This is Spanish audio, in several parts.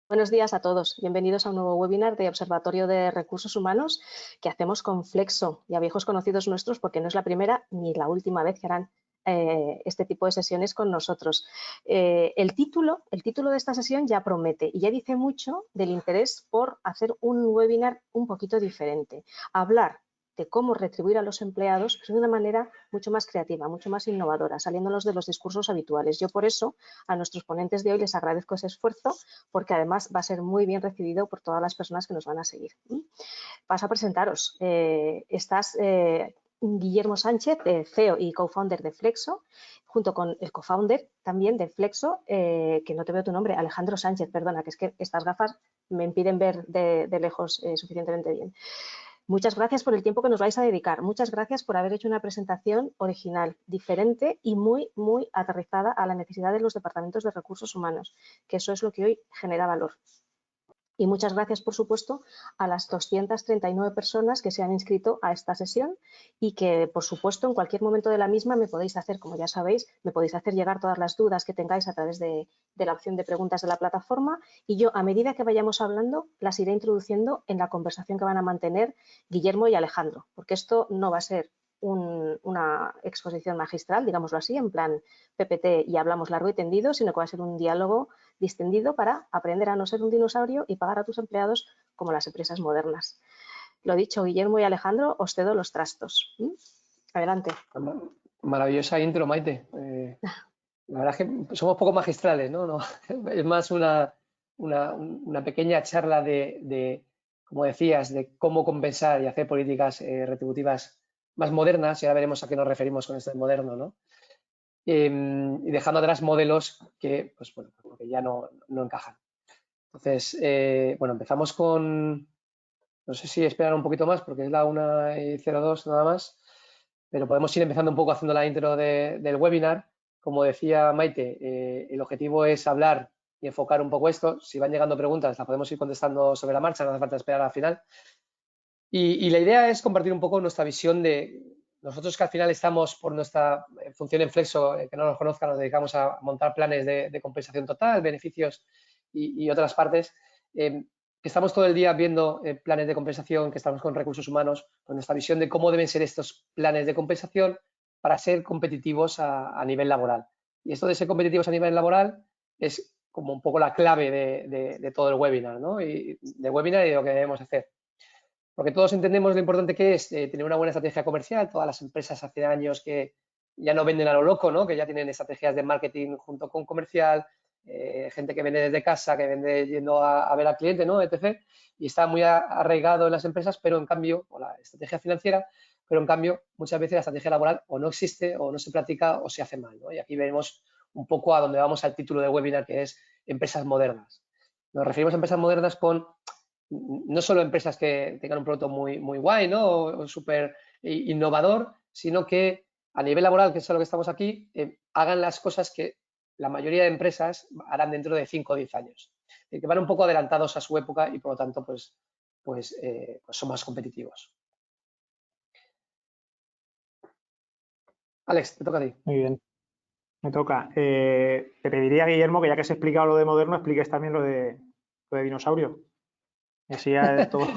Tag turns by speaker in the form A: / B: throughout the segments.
A: Buenos días a todos. Bienvenidos a un nuevo webinar de Observatorio de Recursos Humanos que hacemos con Flexo, ya viejos conocidos nuestros, porque no es la primera ni la última vez que harán este tipo de sesiones con nosotros. El título de esta sesión ya promete y ya dice mucho del interés por hacer un webinar un poquito diferente. Hablar de cómo retribuir a los empleados, pero de una manera mucho más creativa, mucho más innovadora, saliéndonos de los discursos habituales. Yo por eso a nuestros ponentes de hoy les agradezco ese esfuerzo, porque además va a ser muy bien recibido por todas las personas que nos van a seguir. Paso a presentaros. Estás Guillermo Sánchez, CEO y co-founder de Flexo, junto con el co-founder también de Flexo, que no te veo tu nombre, Alejandro Sánchez, perdona, que es que estas gafas me impiden ver de lejos suficientemente bien. Muchas gracias por el tiempo que nos vais a dedicar. Muchas gracias por haber hecho una presentación original, diferente y muy, muy aterrizada a la necesidad de los departamentos de recursos humanos, que eso es lo que hoy genera valor. Y muchas gracias, por supuesto, a las 239 personas que se han inscrito a esta sesión y que, por supuesto, en cualquier momento de la misma me podéis hacer, como ya sabéis, me podéis hacer llegar todas las dudas que tengáis a través de la opción de preguntas de la plataforma y yo, a medida que vayamos hablando, las iré introduciendo en la conversación que van a mantener Guillermo y Alejandro, porque esto no va a ser una exposición magistral, digámoslo así, en plan PPT y hablamos largo y tendido, sino que va a ser un diálogo distendido para aprender a no ser un dinosaurio y pagar a tus empleados como las empresas modernas. Lo dicho, Guillermo y Alejandro, os cedo los trastos. Adelante.
B: Maravillosa intro, Maite. La verdad es que somos poco magistrales, ¿no? Es más una pequeña charla de, como decías, de cómo compensar y hacer políticas retributivas más modernas, y ahora veremos a qué nos referimos con esto de moderno, ¿no? Y dejando atrás modelos que, pues bueno, que ya no encajan. Entonces, bueno, empezamos con, no sé si esperar un poquito más porque es la 1:02 nada más, pero podemos ir empezando un poco haciendo la intro del webinar. Como decía Maite, el objetivo es hablar y enfocar un poco esto. Si van llegando preguntas, las podemos ir contestando sobre la marcha, no hace falta esperar al final. Y la idea es compartir un poco nuestra visión de nosotros, que al final estamos por nuestra función en Flexo, que no nos conozcan, nos dedicamos a montar planes de compensación total, beneficios y otras partes. Que estamos todo el día viendo planes de compensación, que estamos con recursos humanos, con nuestra visión de cómo deben ser estos planes de compensación para ser competitivos a nivel laboral. Y esto de ser competitivos a nivel laboral es como un poco la clave de todo el webinar, ¿no? Y de webinar y de lo que debemos hacer. Porque todos entendemos lo importante que es tener una buena estrategia comercial. Todas las empresas hace años que ya no venden a lo loco, ¿no? Que ya tienen estrategias de marketing junto con comercial, gente que vende desde casa, que vende yendo a ver al cliente, ¿no? etc. Y está muy arraigado en las empresas, pero en cambio, o la estrategia financiera, pero en cambio muchas veces la estrategia laboral o no existe o no se practica o se hace mal, ¿no? Y aquí vemos un poco a dónde vamos al título del webinar, que es empresas modernas. Nos referimos a empresas modernas con no solo empresas que tengan un producto muy guay, ¿no? O súper innovador, sino que a nivel laboral, que es a lo que estamos aquí, hagan las cosas que la mayoría de empresas harán dentro de 5 o 10 años. Que van un poco adelantados a su época y, por lo tanto, pues son más competitivos. Alex, te toca a ti.
C: Muy bien, me toca. Te pediría, Guillermo, que ya que has explicado lo de moderno, expliques también lo de dinosaurio. Y así ya todo.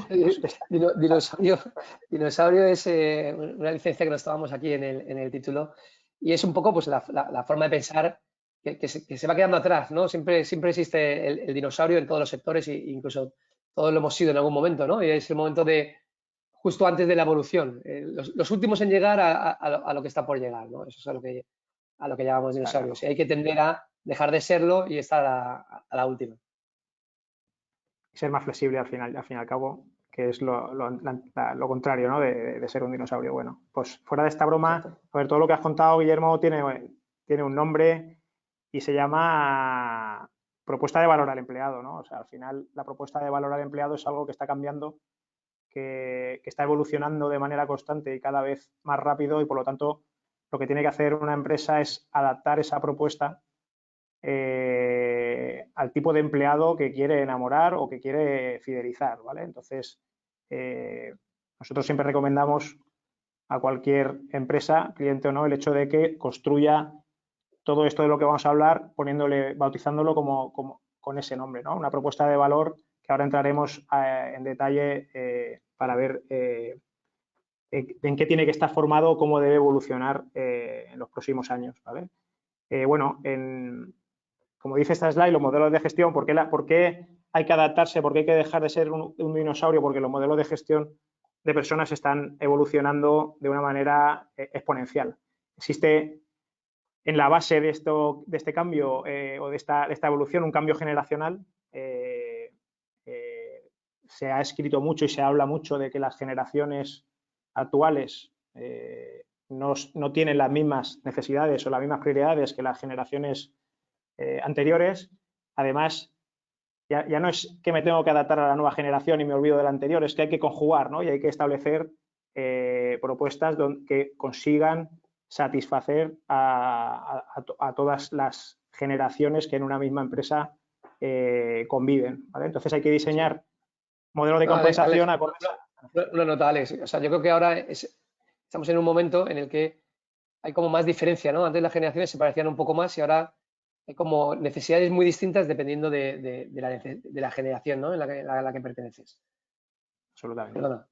B: Dinosaurio es una licencia que nos tomamos aquí en el título, y es un poco pues la forma de pensar que se va quedando atrás, ¿no? Siempre existe el dinosaurio en todos los sectores e incluso todos lo hemos sido en algún momento, ¿no? Y es el momento de justo antes de la evolución, los últimos en llegar a lo que está por llegar, ¿no? Eso es a lo que llamamos dinosaurios. Claro. Y hay que tender a dejar de serlo y estar a la última.
C: Ser más flexible al fin y al cabo, que es lo contrario, ¿no? de ser un dinosaurio. Bueno, pues fuera de esta broma, a ver, todo lo que has contado, Guillermo, tiene un nombre y se llama propuesta de valor al empleado, ¿no? O sea, al final la propuesta de valor al empleado es algo que está cambiando, que está evolucionando de manera constante y cada vez más rápido, y por lo tanto lo que tiene que hacer una empresa es adaptar esa propuesta al tipo de empleado que quiere enamorar o que quiere fidelizar, ¿vale? Entonces, nosotros siempre recomendamos a cualquier empresa, cliente o no, el hecho de que construya todo esto de lo que vamos a hablar, bautizándolo como con ese nombre, ¿no? Una propuesta de valor que ahora entraremos en detalle para ver en qué tiene que estar formado o cómo debe evolucionar en los próximos años, ¿vale? Bueno, como dice esta slide, los modelos de gestión, ¿por qué hay que adaptarse? ¿Por qué hay que dejar de ser un dinosaurio? Porque los modelos de gestión de personas están evolucionando de una manera exponencial. Existe en la base de este cambio o de esta evolución un cambio generacional. Se ha escrito mucho y se habla mucho de que las generaciones actuales no tienen las mismas necesidades o las mismas prioridades que las generaciones anteriores. Además, ya no es que me tengo que adaptar a la nueva generación y me olvido de la anterior, es que hay que conjugar, ¿no? Y hay que establecer propuestas que consigan satisfacer a todas las generaciones que en una misma empresa conviven, ¿vale? Entonces hay que diseñar modelos de compensación acordes.
B: Una nota, Alex. O sea, yo creo que ahora estamos en un momento en el que hay como más diferencia, ¿no? Antes las generaciones se parecían un poco más y ahora hay como necesidades muy distintas dependiendo de la generación, ¿no? en la que perteneces.
C: Absolutamente.
B: Perdona.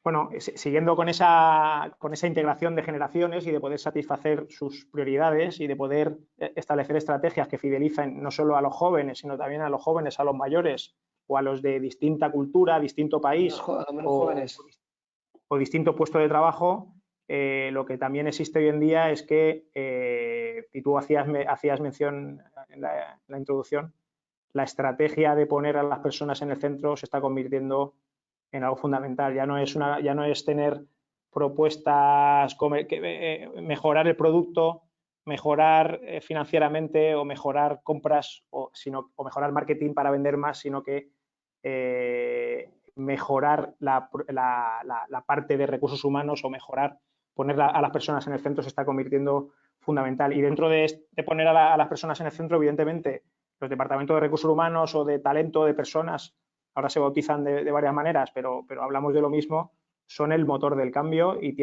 C: Bueno, siguiendo con esa integración de generaciones y de poder satisfacer sus prioridades y de poder establecer estrategias que fidelicen no solo a los jóvenes, sino también a los jóvenes, a los mayores o a los de distinta cultura, distinto país o distinto puesto de trabajo, lo que también existe hoy en día es que, y tú hacías mención en la introducción, la estrategia de poner a las personas en el centro se está convirtiendo en algo fundamental. Ya no es tener propuestas, mejorar el producto, mejorar financieramente o mejorar compras o mejorar marketing para vender más, sino que mejorar la parte de recursos humanos o poner a las personas en el centro se está convirtiendo fundamental. Y dentro de poner a las personas en el centro, evidentemente, los departamentos de recursos humanos o de talento de personas, ahora se bautizan de varias maneras, pero hablamos de lo mismo, son el motor del cambio y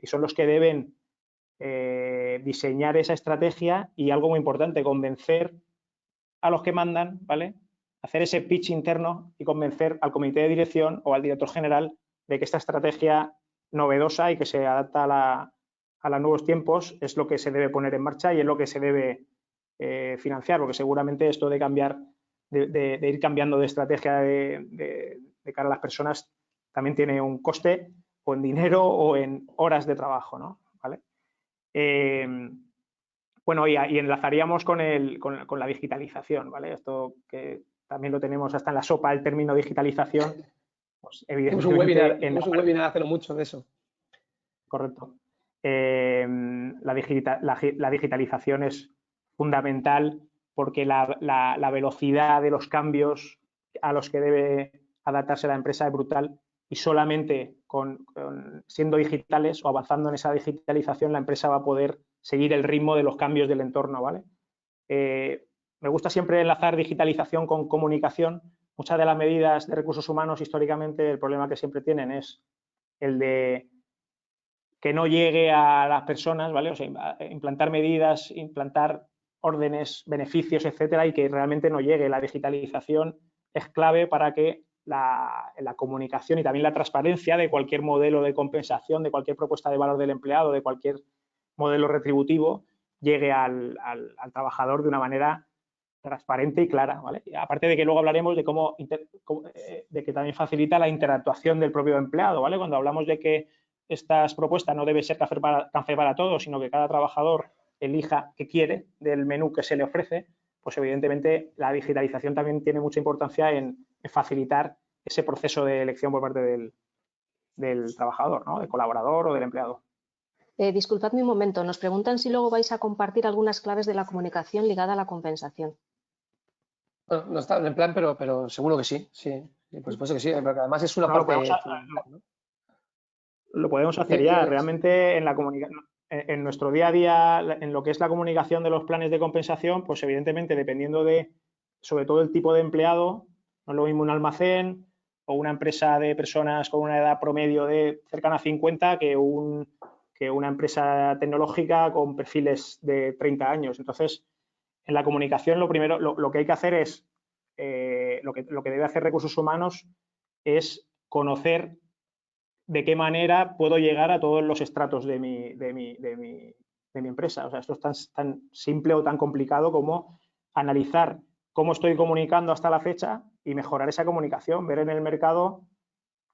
C: son los que deben diseñar esa estrategia y algo muy importante, convencer a los que mandan, ¿vale? Hacer ese pitch interno y convencer al comité de dirección o al director general de que esta estrategia novedosa y que se adapta a los nuevos tiempos es lo que se debe poner en marcha y es lo que se debe financiar, porque seguramente esto de cambiar, de ir cambiando de estrategia de cara a las personas también tiene un coste o en dinero o en horas de trabajo, ¿no? ¿Vale? Bueno, y enlazaríamos con la digitalización, ¿vale? Esto que también lo tenemos hasta en la sopa, el término digitalización. Pues evidentemente
B: Tenemos un webinar hace no mucho de eso.
C: Correcto. La digitalización es fundamental porque la velocidad de los cambios a los que debe adaptarse la empresa es brutal y solamente siendo digitales o avanzando en esa digitalización la empresa va a poder seguir el ritmo de los cambios del entorno, ¿vale? Me gusta siempre enlazar digitalización con comunicación. Muchas de las medidas de recursos humanos históricamente el problema que siempre tienen es el de que no llegue a las personas, ¿vale? O sea, implantar medidas, implantar órdenes, beneficios, etcétera, y que realmente no llegue. La digitalización es clave para que la comunicación y también la transparencia de cualquier modelo de compensación, de cualquier propuesta de valor del empleado, de cualquier modelo retributivo, llegue al trabajador de una manera transparente y clara, ¿vale? Y aparte de que luego hablaremos de de que también facilita la interactuación del propio empleado, ¿vale? Cuando hablamos de que estas propuestas no debe ser café para todos, sino que cada trabajador elija qué quiere del menú que se le ofrece, pues evidentemente la digitalización también tiene mucha importancia en facilitar ese proceso de elección por parte del trabajador, ¿no? Del colaborador o del empleado.
A: Disculpadme un momento, nos preguntan si luego vais a compartir algunas claves de la comunicación ligada a la compensación.
B: Bueno, no está en el plan, pero seguro que sí, por supuesto que sí, porque además es una parte fundamental, ¿no?
C: Lo podemos hacer ya. Realmente en nuestro día a día, en lo que es la comunicación de los planes de compensación, pues evidentemente dependiendo sobre todo el tipo de empleado, no es lo mismo un almacén o una empresa de personas con una edad promedio de cercana a 50 que una empresa tecnológica con perfiles de 30 años. Entonces, en la comunicación lo primero, lo que hay que hacer es, lo que debe hacer recursos humanos es conocer de qué manera puedo llegar a todos los estratos de mi empresa. O sea, esto es tan simple o tan complicado como analizar cómo estoy comunicando hasta la fecha y mejorar esa comunicación, ver en el mercado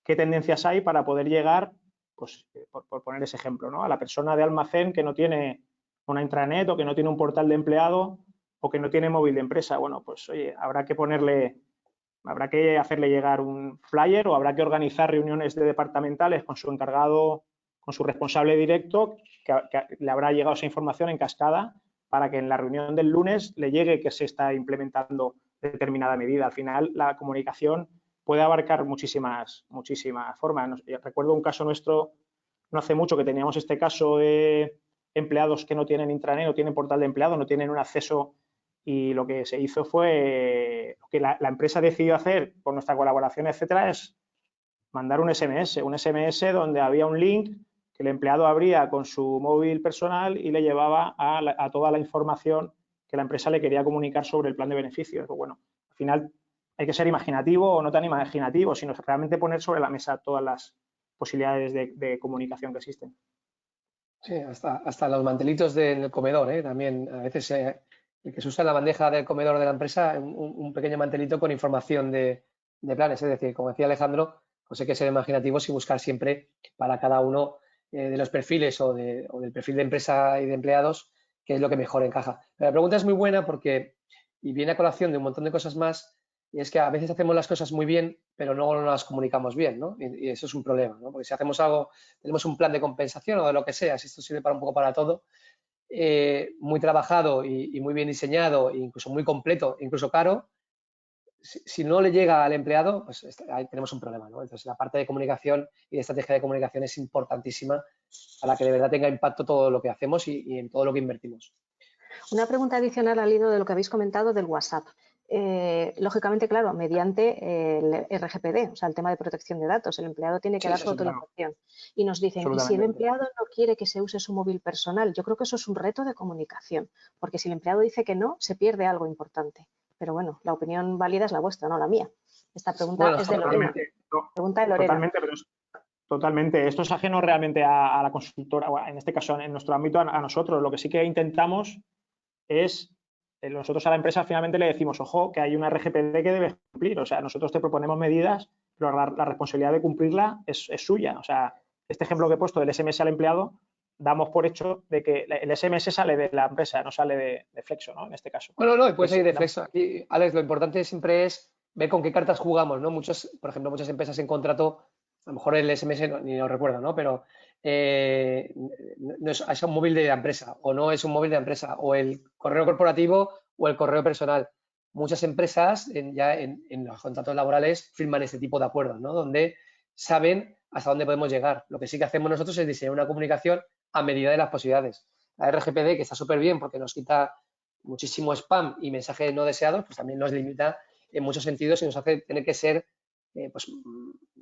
C: qué tendencias hay para poder llegar, pues, por poner ese ejemplo, ¿no? A la persona de almacén que no tiene una intranet o que no tiene un portal de empleado o que no tiene móvil de empresa. Bueno, pues oye, habrá que hacerle llegar un flyer o habrá que organizar reuniones departamentales con su encargado, con su responsable directo, que le habrá llegado esa información en cascada para que en la reunión del lunes le llegue que se está implementando determinada medida. Al final, la comunicación puede abarcar muchísimas formas. Recuerdo un caso nuestro no hace mucho que teníamos este caso de empleados que no tienen intranet, no tienen portal de empleado, no tienen un acceso, y lo que se hizo fue, lo que la empresa decidió hacer con nuestra colaboración, etcétera, es mandar un SMS donde había un link que el empleado abría con su móvil personal y le llevaba a toda la información que la empresa le quería comunicar sobre el plan de beneficios. Pues bueno, al final hay que ser imaginativo o no tan imaginativo, sino realmente poner sobre la mesa todas las posibilidades de comunicación que existen.
B: Sí, hasta los mantelitos del comedor, también a veces el que se usa en la bandeja del comedor de la empresa, un pequeño mantelito con información de planes. Es decir, como decía Alejandro, pues hay que ser imaginativos y buscar siempre para cada uno de los perfiles o del perfil de empresa y de empleados qué es lo que mejor encaja. Pero la pregunta es muy buena porque, y viene a colación de un montón de cosas más, y es que a veces hacemos las cosas muy bien, pero luego no las comunicamos bien, ¿no? Y eso es un problema, ¿no? Porque si hacemos algo, tenemos un plan de compensación o de lo que sea, si esto sirve para un poco para todo, muy trabajado y muy bien diseñado, e incluso muy completo, incluso caro, si no le llega al empleado, pues ahí tenemos un problema, ¿no? Entonces, la parte de comunicación y de estrategia de comunicación es importantísima para que de verdad tenga impacto todo lo que hacemos y en todo lo que invertimos.
A: Una pregunta adicional al hilo de lo que habéis comentado del WhatsApp. Lógicamente, claro, mediante el RGPD, o sea, el tema de protección de datos, el empleado tiene que dar su autorización. Y nos dicen, ¿y si el empleado no quiere que se use su móvil personal? Yo creo que eso es un reto de comunicación, porque si el empleado dice que no, se pierde algo importante. Pero bueno, la opinión válida es la vuestra, no la mía. Esta pregunta es de Lorena. Pregunta de Lorena.
C: Totalmente. Esto es ajeno realmente a la consultora, en este caso, en nuestro ámbito, a nosotros. Lo que sí que intentamos es, nosotros a la empresa finalmente le decimos, ojo, que hay una RGPD que debes cumplir. O sea, nosotros te proponemos medidas, pero la responsabilidad de cumplirla es suya. O sea, este ejemplo que he puesto del SMS al empleado, damos por hecho de que el SMS sale de la empresa, no sale de Flexo, ¿no? En este caso.
B: Bueno, no, puede salir de Flexo. Aquí, Alex, lo importante siempre es ver con qué cartas jugamos, ¿no? Por ejemplo, muchas empresas en contrato, a lo mejor el SMS ni lo recuerdo, ¿no? Pero no es un móvil de la empresa o no es un móvil de la empresa o el correo corporativo o el correo personal. Muchas empresas ya en los contratos laborales firman este tipo de acuerdos, ¿no? Donde saben hasta dónde podemos llegar. Lo que sí que hacemos nosotros es diseñar una comunicación a medida de las posibilidades. La RGPD, que está súper bien porque nos quita muchísimo spam y mensajes no deseados, pues también nos limita en muchos sentidos y nos hace tener que ser pues,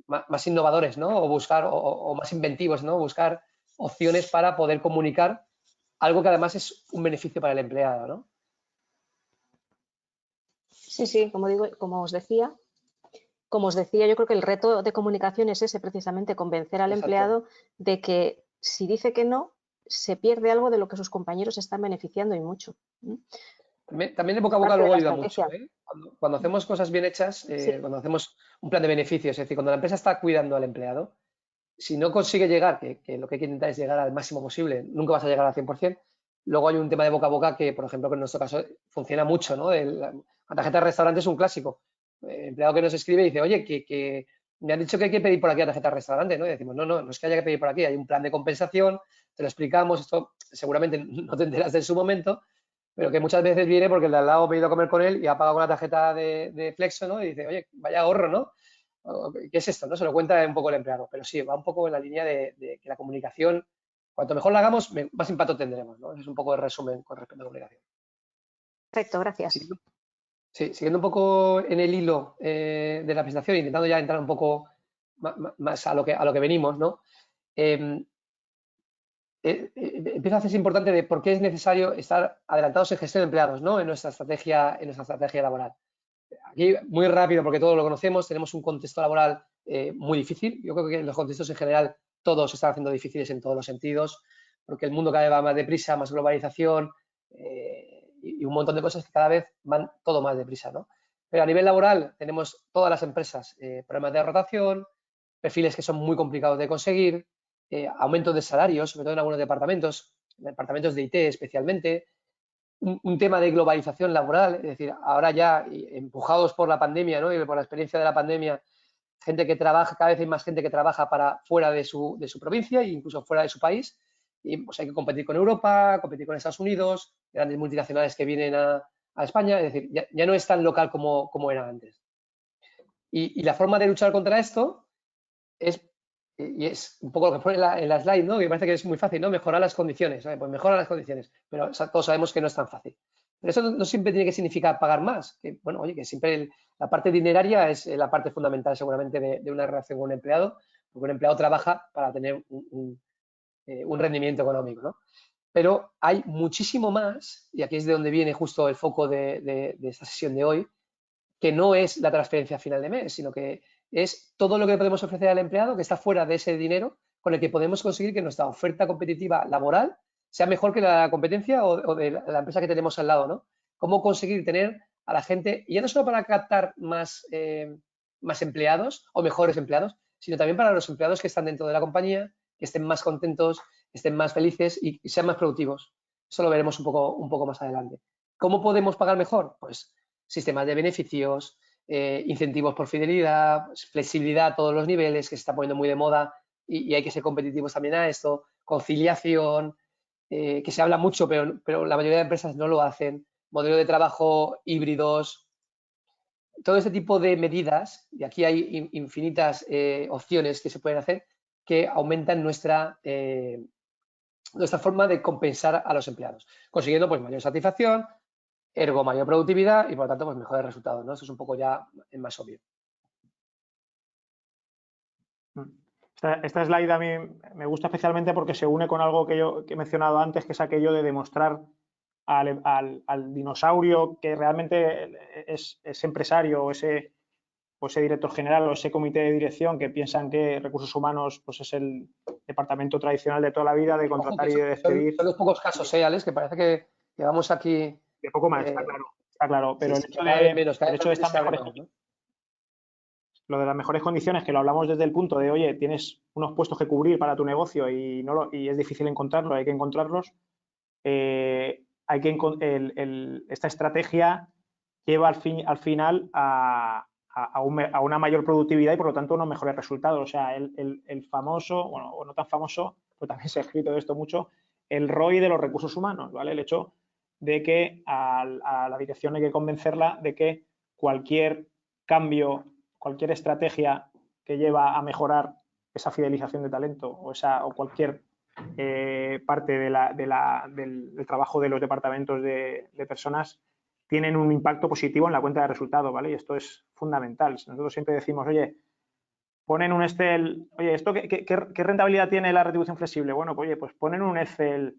B: más innovadores, ¿no? O buscar, o más inventivos, ¿no? Buscar opciones para poder comunicar algo que además es un beneficio para el empleado, ¿no?
A: Sí, como os decía, yo creo que el reto de comunicación es ese, precisamente, convencer al empleado de que si dice que no, se pierde algo de lo que sus compañeros están beneficiando y mucho.
B: También el boca a boca luego ayuda mucho. Cuando hacemos cosas bien hechas, cuando hacemos un plan de beneficios, es decir, cuando la empresa está cuidando al empleado, si no consigue llegar, que lo que hay que intentar es llegar al máximo posible, nunca vas a llegar al 100%, luego hay un tema de boca a boca que, por ejemplo, que en nuestro caso funciona mucho, ¿no? La tarjeta de restaurante es un clásico. El empleado que nos escribe dice, oye, que me han dicho que hay que pedir por aquí la tarjeta de restaurante, ¿no? Y decimos, no es que haya que pedir por aquí, hay un plan de compensación, te lo explicamos, esto seguramente no te enteras en su momento, pero que muchas veces viene porque el de al lado ha pedido a comer con él y ha pagado con la tarjeta de Flexo, ¿no? Y dice, oye, vaya ahorro, ¿no? ¿Qué es esto? ¿No? Se lo cuenta un poco el empleado, pero sí, va un poco en la línea de que la comunicación, cuanto mejor la hagamos, más impacto tendremos, ¿no? Ese es un poco el resumen con respecto a la comunicación.
A: Perfecto, gracias.
B: Siguiendo un poco en el hilo de la presentación, intentando ya entrar un poco más a lo que venimos, ¿no? empieza a hacerse importante de por qué es necesario estar adelantados en gestión de empleados, ¿no? En nuestra estrategia laboral. Aquí, muy rápido, porque todos lo conocemos, tenemos un contexto laboral muy difícil. Yo creo que los contextos en general todos se están haciendo difíciles en todos los sentidos, porque el mundo cada vez va más deprisa, más globalización y un montón de cosas que cada vez van todo más deprisa, ¿no? Pero a nivel laboral tenemos todas las empresas problemas de rotación, perfiles que son muy complicados de conseguir, aumentos de salarios, sobre todo en algunos departamentos de IT especialmente, un tema de globalización laboral, es decir, ahora ya empujados por la pandemia, ¿no? Y por la experiencia de la pandemia, gente que trabaja, cada vez hay más gente que trabaja para fuera de su provincia e incluso fuera de su país, y pues hay que competir con Europa, competir con Estados Unidos, grandes multinacionales que vienen a España, es decir, ya no es tan local como era antes. Y la forma de luchar contra esto es un poco lo que pone en la slide, ¿no? Que parece que es muy fácil, ¿no? Mejorar las condiciones, ¿vale? Pues mejora las condiciones, pero todos sabemos que no es tan fácil. Pero eso no siempre tiene que significar pagar más, que bueno, oye, que siempre la parte dineraria es la parte fundamental seguramente de una relación con un empleado, porque un empleado trabaja para tener un rendimiento económico, ¿no? Pero hay muchísimo más, y aquí es de donde viene justo el foco de esta sesión de hoy, que no es la transferencia a final de mes, sino que es todo lo que podemos ofrecer al empleado que está fuera de ese dinero con el que podemos conseguir que nuestra oferta competitiva laboral sea mejor que la competencia o de la empresa que tenemos al lado, ¿no? Cómo conseguir tener a la gente, y ya no solo para captar más empleados o mejores empleados, sino también para los empleados que están dentro de la compañía, que estén más contentos, estén más felices y sean más productivos. Eso lo veremos un poco más adelante. ¿Cómo podemos pagar mejor? Pues sistemas de beneficios, incentivos por fidelidad, flexibilidad a todos los niveles, que se está poniendo muy de moda y hay que ser competitivos también a esto, conciliación, que se habla mucho, pero la mayoría de empresas no lo hacen, modelo de trabajo híbridos, todo este tipo de medidas, y aquí hay infinitas opciones que se pueden hacer, que aumentan nuestra forma de compensar a los empleados, consiguiendo pues mayor satisfacción, ergo mayor productividad y por lo tanto pues mejores resultados, ¿no? Eso es un poco ya más obvio.
C: Esta slide a mí me gusta especialmente porque se une con algo que he mencionado antes, que es aquello de demostrar al dinosaurio que realmente es empresario o ese director general o ese comité de dirección que piensan que recursos humanos pues es el departamento tradicional de toda la vida de contratar y de despedir.
B: Son los pocos casos, Alex, que parece que llevamos aquí...
C: De poco más, está claro. Pero sí, el hecho de estas mejores, ¿no? Lo de las mejores condiciones, que lo hablamos desde el punto de, oye, tienes unos puestos que cubrir para tu negocio y es difícil encontrarlos, hay que encontrarlos. Esta estrategia lleva al final a una mayor productividad y por lo tanto unos mejores resultados. O sea, el famoso, bueno, o no tan famoso, pero también se ha escrito de esto mucho, el ROI de los recursos humanos, ¿vale? El hecho de que a la dirección hay que convencerla de que cualquier cambio, cualquier estrategia que lleva a mejorar esa fidelización de talento o cualquier parte del trabajo de los departamentos de personas tienen un impacto positivo en la cuenta de resultados, ¿vale? Y esto es fundamental. Nosotros siempre decimos, oye, ponen un Excel, oye, ¿esto qué rentabilidad tiene la retribución flexible? Bueno, pues, oye, pues ponen un Excel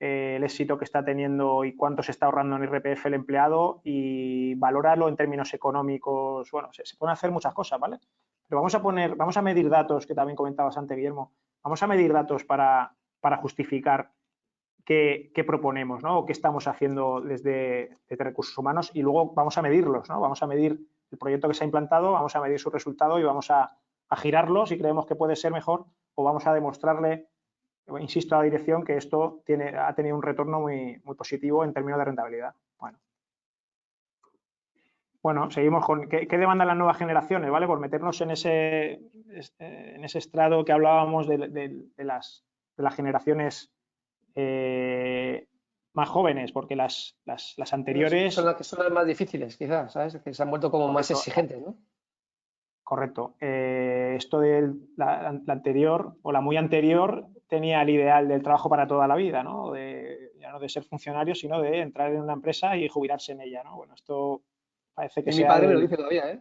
C: el éxito que está teniendo y cuánto se está ahorrando en IRPF el empleado y valóralo en términos económicos. Bueno, se pueden hacer muchas cosas, ¿vale? Pero vamos a medir datos, que también comentabas antes, Guillermo. Vamos a medir datos para justificar qué proponemos, ¿no? O qué estamos haciendo desde recursos humanos y luego vamos a medirlos, ¿no? Vamos a medir el proyecto que se ha implantado, vamos a medir su resultado y vamos a girarlo si creemos que puede ser mejor o vamos a demostrarle, insisto, a la dirección que esto ha tenido un retorno muy, muy positivo en términos de rentabilidad. Bueno, seguimos con qué demandan las nuevas generaciones, ¿vale? Por meternos en ese estrado que hablábamos de las generaciones más jóvenes, porque las anteriores...
B: Son las más difíciles, quizás, ¿sabes? Que se han vuelto como más exigentes, ¿no?
C: Correcto. Esto de la anterior o la muy anterior tenía el ideal del trabajo para toda la vida, ¿no? Ya no de ser funcionario, sino de entrar en una empresa y jubilarse en ella, ¿no? Bueno, esto parece que
B: Y mi
C: sea
B: padre me lo dice todavía, ¿eh?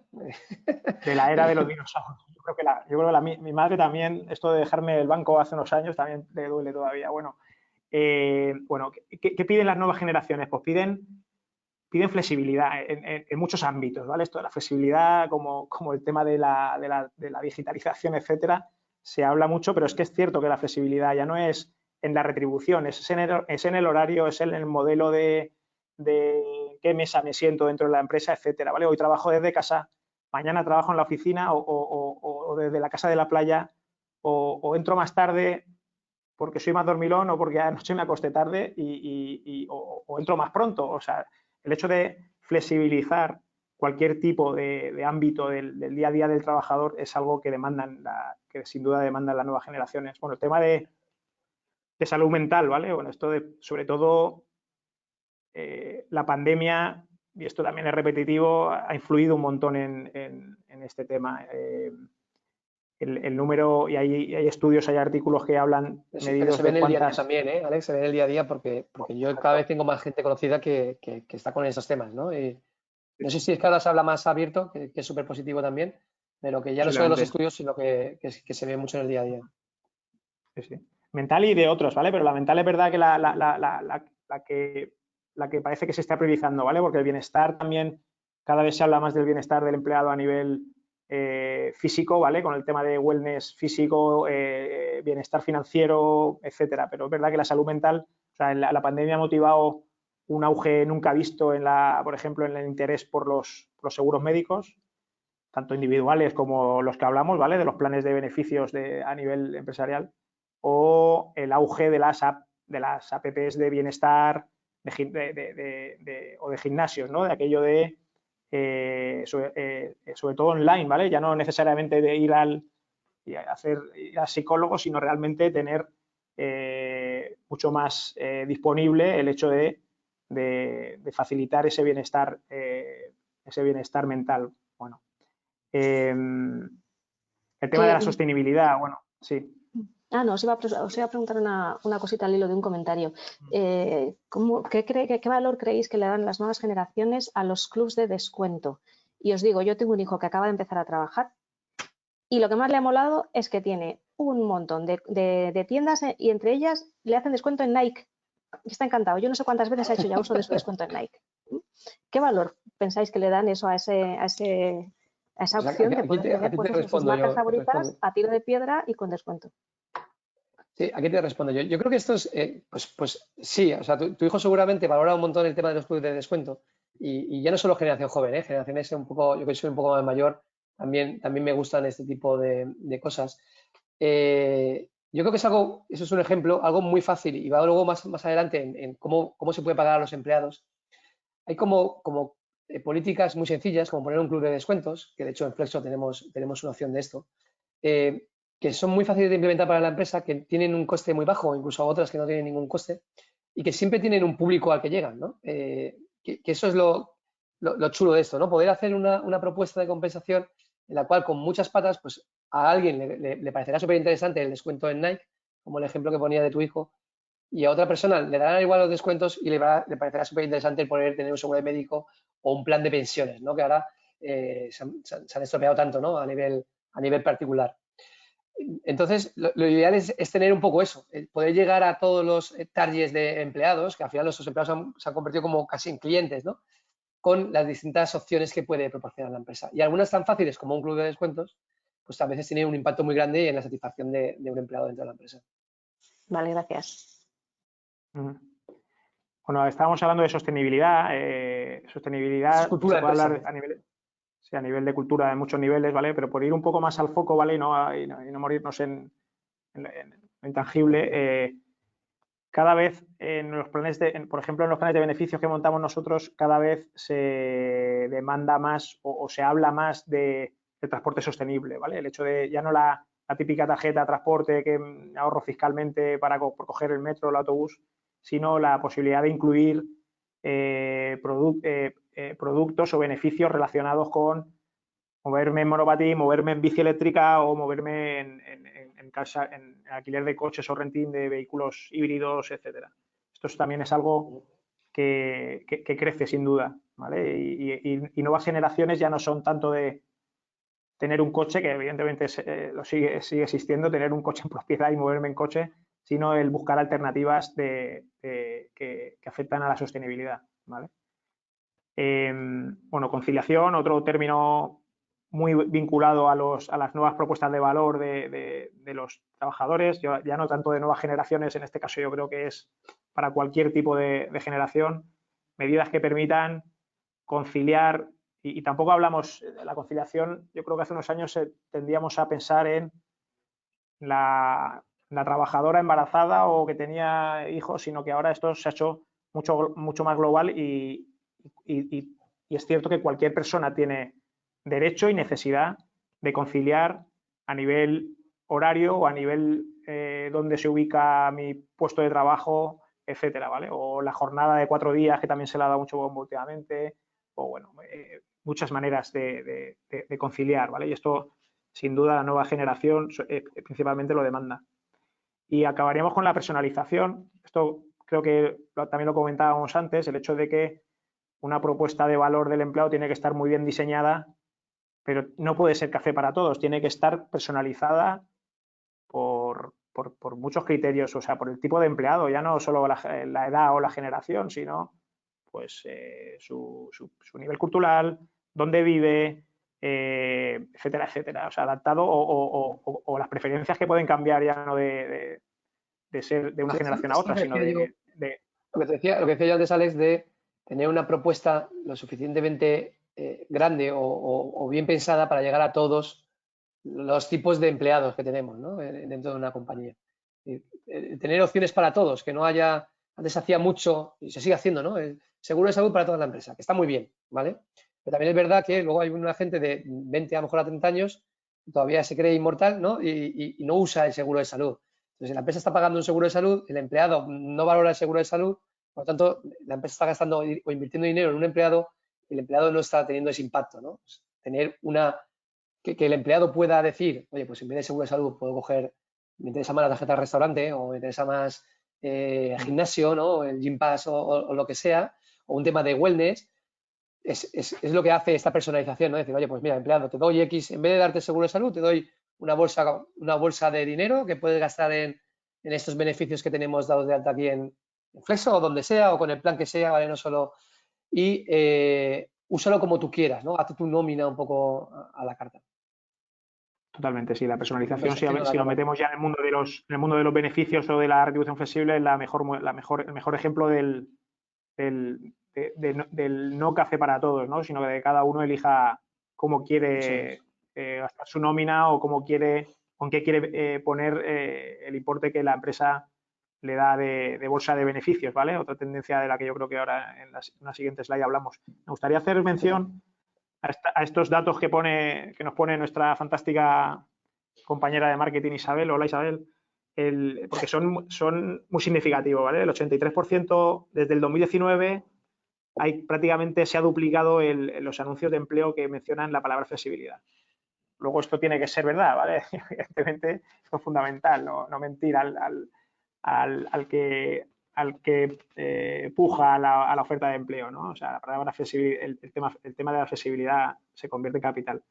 C: de la era de los dinosaurios. Yo creo que mi madre también, esto de dejarme el banco hace unos años, también le duele todavía. Bueno, ¿qué piden las nuevas generaciones? Pues piden flexibilidad en muchos ámbitos, ¿vale? Esto de la flexibilidad, como el tema de la digitalización, etcétera, se habla mucho, pero es que es cierto que la flexibilidad ya no es en la retribución, es en el horario, es en el modelo de qué mesa me siento dentro de la empresa, etcétera, ¿vale? Hoy trabajo desde casa, mañana trabajo en la oficina o desde la casa de la playa o entro más tarde porque soy más dormilón o porque anoche me acosté tarde o entro más pronto. O sea, el hecho de flexibilizar cualquier tipo de ámbito del día a día del trabajador es algo que que sin duda demandan las nuevas generaciones. Bueno, el tema de salud mental, ¿vale? Bueno, sobre todo la pandemia, y esto también es repetitivo, ha influido un montón en este tema. El número, y hay estudios, hay artículos que hablan
B: Pero
C: medidos
B: se ve
C: de
B: en el día a día
C: cuántas...
B: también, ¿eh, Alex? Se ve en el día a día porque yo cada vez tengo más gente conocida que está con esos temas, ¿no? Y no sé si es que ahora se habla más abierto, que es súper positivo también, pero que ya no solo de los
C: Posiblemente.
B: estudios, sino que se ve mucho en el día a día.
C: Sí, sí. Mental y de otros, ¿vale? Pero la mental es verdad que la que parece que se está priorizando, ¿vale? Porque el bienestar también, cada vez se habla más del bienestar del empleado a nivel físico, ¿vale? Con el tema de wellness físico, bienestar financiero, etcétera. Pero es verdad que la salud mental, o sea, la pandemia ha motivado un auge nunca visto por ejemplo, en el interés por los seguros médicos, tanto individuales como los que hablamos, ¿vale? De los planes de beneficios a nivel empresarial, o el auge de las apps de bienestar o de gimnasios, ¿no? De aquello de, sobre todo online, ¿vale? Ya no necesariamente de ir al psicólogo, sino realmente tener mucho más disponible el hecho de facilitar ese bienestar mental. Bueno, el tema de
A: Que,
C: la sostenibilidad, bueno, sí.
A: no, os iba a preguntar una cosita al hilo de un comentario. ¿Qué valor creéis que le dan las nuevas generaciones a los clubs de descuento? Y os digo, yo tengo un hijo que acaba de empezar a trabajar y lo que más le ha molado es que tiene un montón de tiendas y entre ellas le hacen descuento en Nike. Y está encantado. Yo no sé cuántas veces ha hecho ya uso de su descuento en Nike. ¿Qué valor pensáis que le dan eso a esa opción de poder tener
B: Aquí
A: pues
B: te
A: eso, sus
B: respondo
A: marcas
B: yo.
A: favoritas a tiro de piedra y con descuento?
B: Sí, aquí te respondo yo. Yo creo que esto es, pues sí, o sea, tu hijo seguramente valora un montón el tema de los clubes de descuento y ya no solo generación joven, generaciones un poco, yo que soy un poco más mayor, también me gustan este tipo de cosas. Yo creo que es algo, eso es un ejemplo, algo muy fácil y va luego más adelante en cómo se puede pagar a los empleados. Hay como políticas muy sencillas, como poner un club de descuentos, que de hecho en Flexo tenemos una opción de esto, que son muy fáciles de implementar para la empresa, que tienen un coste muy bajo, incluso otras que no tienen ningún coste, y que siempre tienen un público al que llegan, ¿no? Que eso es lo chulo de esto, ¿no? Poder hacer una propuesta de compensación en la cual con muchas patas, pues a alguien le parecerá súper interesante el descuento en Nike, como el ejemplo que ponía de tu hijo, y a otra persona le darán igual los descuentos y le parecerá súper interesante el poder tener un seguro de médico o un plan de pensiones, ¿no? Que ahora se han estropeado tanto, ¿no? A nivel particular. Entonces, lo ideal es tener un poco eso, poder llegar a todos los targets de empleados, que al final nuestros empleados se han convertido como casi en clientes, ¿no? Con las distintas opciones que puede proporcionar la empresa. Y algunas tan fáciles como un club de descuentos, pues a veces tienen un impacto muy grande en la satisfacción de un empleado dentro de la empresa.
A: Vale, gracias.
C: Bueno, estábamos hablando de sostenibilidad.
B: Eso es
C: Sostenibilidad
B: cultura
C: se
B: de
C: puede
B: empresa.
C: hablar a nivel de cultura de muchos niveles, ¿vale? Pero por ir un poco más al foco, ¿vale? Y no morirnos en lo intangible, cada vez en los planes por ejemplo, en los planes de beneficios que montamos nosotros, cada vez se demanda más o se habla más de transporte sostenible, ¿vale? El hecho de ya no la típica tarjeta de transporte que ahorro fiscalmente por coger el metro o el autobús, sino la posibilidad de incluir productos o beneficios relacionados con moverme en monopatín, moverme en bici eléctrica o moverme en alquiler de coches o renting de vehículos híbridos, etcétera. Esto también es algo que crece sin duda, ¿vale? Y nuevas generaciones ya no son tanto de tener un coche, que evidentemente sigue existiendo, tener un coche en propiedad y moverme en coche, sino el buscar alternativas que afectan a la sostenibilidad, ¿vale? Bueno, conciliación, otro término muy vinculado a las nuevas propuestas de valor de los trabajadores, ya no tanto de nuevas generaciones, en este caso yo creo que es para cualquier tipo de generación, medidas que permitan conciliar, y tampoco hablamos de la conciliación, yo creo que hace unos años tendíamos a pensar en la trabajadora embarazada o que tenía hijos, sino que ahora esto se ha hecho mucho más global y es cierto que cualquier persona tiene derecho y necesidad de conciliar a nivel horario o a nivel donde se ubica mi puesto de trabajo, etcétera, ¿vale? O la jornada de 4 días, que también se le ha dado mucho bombo últimamente, o bueno, muchas maneras de conciliar, ¿vale? Y esto, sin duda, la nueva generación principalmente lo demanda. Y acabaríamos con la personalización. Esto creo que también lo comentábamos antes, el hecho de que una propuesta de valor del empleado tiene que estar muy bien diseñada, pero no puede ser café para todos, tiene que estar personalizada por muchos criterios, o sea, por el tipo de empleado, ya no solo la edad o la generación, sino pues su nivel cultural, dónde vive, etcétera, etcétera. O sea, adaptado o las preferencias que pueden cambiar ya no de ser de una generación a otra, sino de...
B: Lo que decía yo antes, Alex, de tener una propuesta lo suficientemente grande o bien pensada para llegar a todos los tipos de empleados que tenemos, ¿no? Dentro de una compañía. Tener opciones para todos, que no haya... Antes hacía mucho, y se sigue haciendo, ¿no? El seguro de salud para toda la empresa, que está muy bien, ¿vale? Pero también es verdad que luego hay una gente de 20 a lo mejor a 30 años que todavía se cree inmortal, ¿no? Y no usa el seguro de salud. Entonces, la empresa está pagando un seguro de salud, el empleado no valora el seguro de salud, por lo tanto, la empresa está gastando o invirtiendo dinero en un empleado y el empleado no está teniendo ese impacto, ¿no? Pues tener que el empleado pueda decir, oye, pues en vez de seguro de salud puedo coger, me interesa más la tarjeta del restaurante o me interesa más gimnasio, ¿no? El gym pass o lo que sea, o un tema de wellness, es lo que hace esta personalización, ¿no? Decir, oye, pues mira, empleado, te doy X, en vez de darte seguro de salud, te doy una bolsa de dinero que puedes gastar en estos beneficios que tenemos dados de alta aquí en Flexo o donde sea o con el plan que sea, ¿vale? No solo... Y úsalo como tú quieras, ¿no? Haz tu nómina un poco a la carta.
C: Totalmente, sí. La personalización, si lo metemos ya en el mundo de los beneficios o de la retribución flexible, es el mejor ejemplo del no café para todos, ¿no? Sino que cada uno elija cómo quiere gastar su nómina o con qué quiere poner el importe que la empresa le da de bolsa de beneficios, ¿vale? Otra tendencia de la que yo creo que ahora en la siguiente slide hablamos. Me gustaría hacer mención a estos datos que nos pone nuestra fantástica compañera de marketing Isabel. Hola Isabel. Porque son muy significativos, ¿vale? El 83% desde el 2019 prácticamente se ha duplicado los anuncios de empleo que mencionan la palabra flexibilidad. Luego esto tiene que ser verdad, ¿vale? Evidentemente esto es fundamental, no mentir al que puja a la oferta de empleo, ¿no? O sea, la palabra flexibilidad, el tema de la flexibilidad se convierte en capital.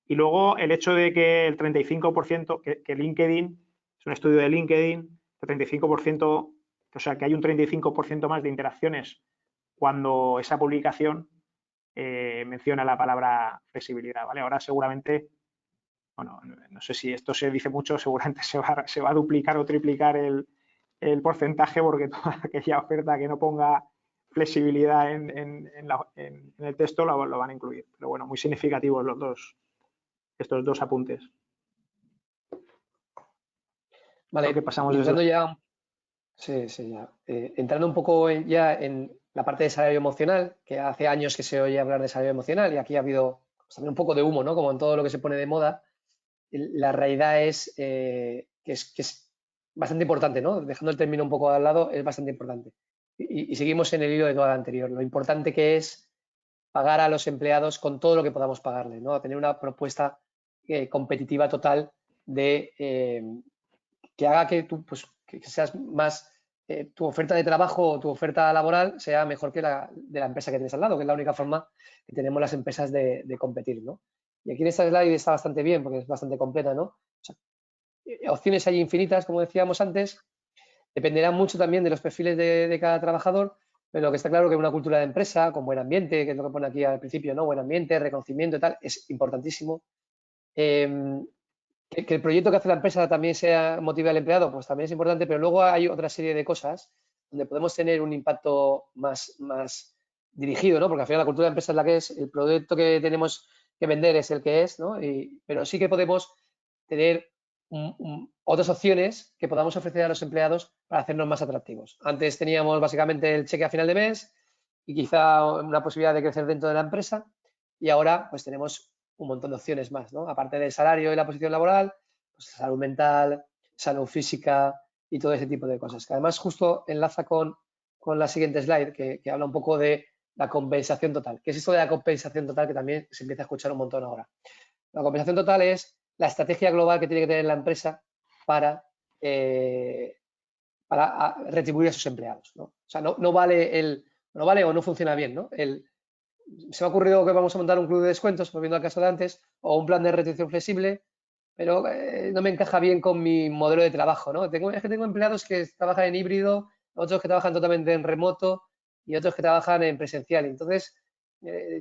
C: Y luego el hecho de que el 35%, que LinkedIn, es un estudio de LinkedIn, el 35%, o sea, que hay un 35% más de interacciones cuando esa publicación menciona la palabra flexibilidad, ¿vale? Ahora seguramente, bueno, no sé si esto se dice mucho, seguramente se va a duplicar o triplicar el porcentaje, porque toda aquella oferta que no ponga flexibilidad en el texto lo van a incluir. Pero bueno, muy significativos estos dos apuntes.
B: Vale,
C: que pasamos
B: entrando ya, entrando un poco ya en la parte de salario emocional, que hace años que se oye hablar de salario emocional y aquí ha habido también un poco de humo, ¿no? Como en todo lo que se pone de moda. La realidad es que es bastante importante, ¿no? Dejando el término un poco al lado, es bastante importante. Y seguimos en el hilo de toda la anterior. Lo importante que es pagar a los empleados con todo lo que podamos pagarle, ¿no? Tener una propuesta competitiva total de que haga que tú pues, que seas más tu oferta de trabajo o tu oferta laboral sea mejor que la de la empresa que tienes al lado, que es la única forma que tenemos las empresas de competir, ¿no? Y aquí en esta slide está bastante bien porque es bastante completa, ¿no? O sea, opciones hay infinitas, como decíamos antes, dependerá mucho también de los perfiles de cada trabajador, pero lo que está claro que una cultura de empresa con buen ambiente, que es lo que pone aquí al principio, ¿no? Buen ambiente, reconocimiento y tal, es importantísimo. Que el proyecto que hace la empresa también sea motive al empleado, pues también es importante, pero luego hay otra serie de cosas donde podemos tener un impacto más dirigido, ¿no? Porque al final la cultura de empresa es la que es, el producto que tenemos que vender es el que es, ¿no? Pero sí que podemos tener otras opciones que podamos ofrecer a los empleados para hacernos más atractivos. Antes teníamos básicamente el cheque a final de mes y quizá una posibilidad de crecer dentro de la empresa, y ahora pues tenemos un montón de opciones más, ¿no? Aparte del salario y la posición laboral, pues salud mental, salud física y todo ese tipo de cosas. Que además justo enlaza con la siguiente slide que habla un poco de la compensación total. ¿Qué es esto de la compensación total? Que también se empieza a escuchar un montón ahora. La compensación total es la estrategia global que tiene que tener la empresa para retribuir a sus empleados, ¿no? O sea, no vale o no funciona bien, ¿no? Se me ha ocurrido que vamos a montar un club de descuentos, volviendo al caso de antes, o un plan de retención flexible, pero no me encaja bien con mi modelo de trabajo, ¿no? Es que tengo empleados que trabajan en híbrido, otros que trabajan totalmente en remoto y otros que trabajan en presencial. Entonces,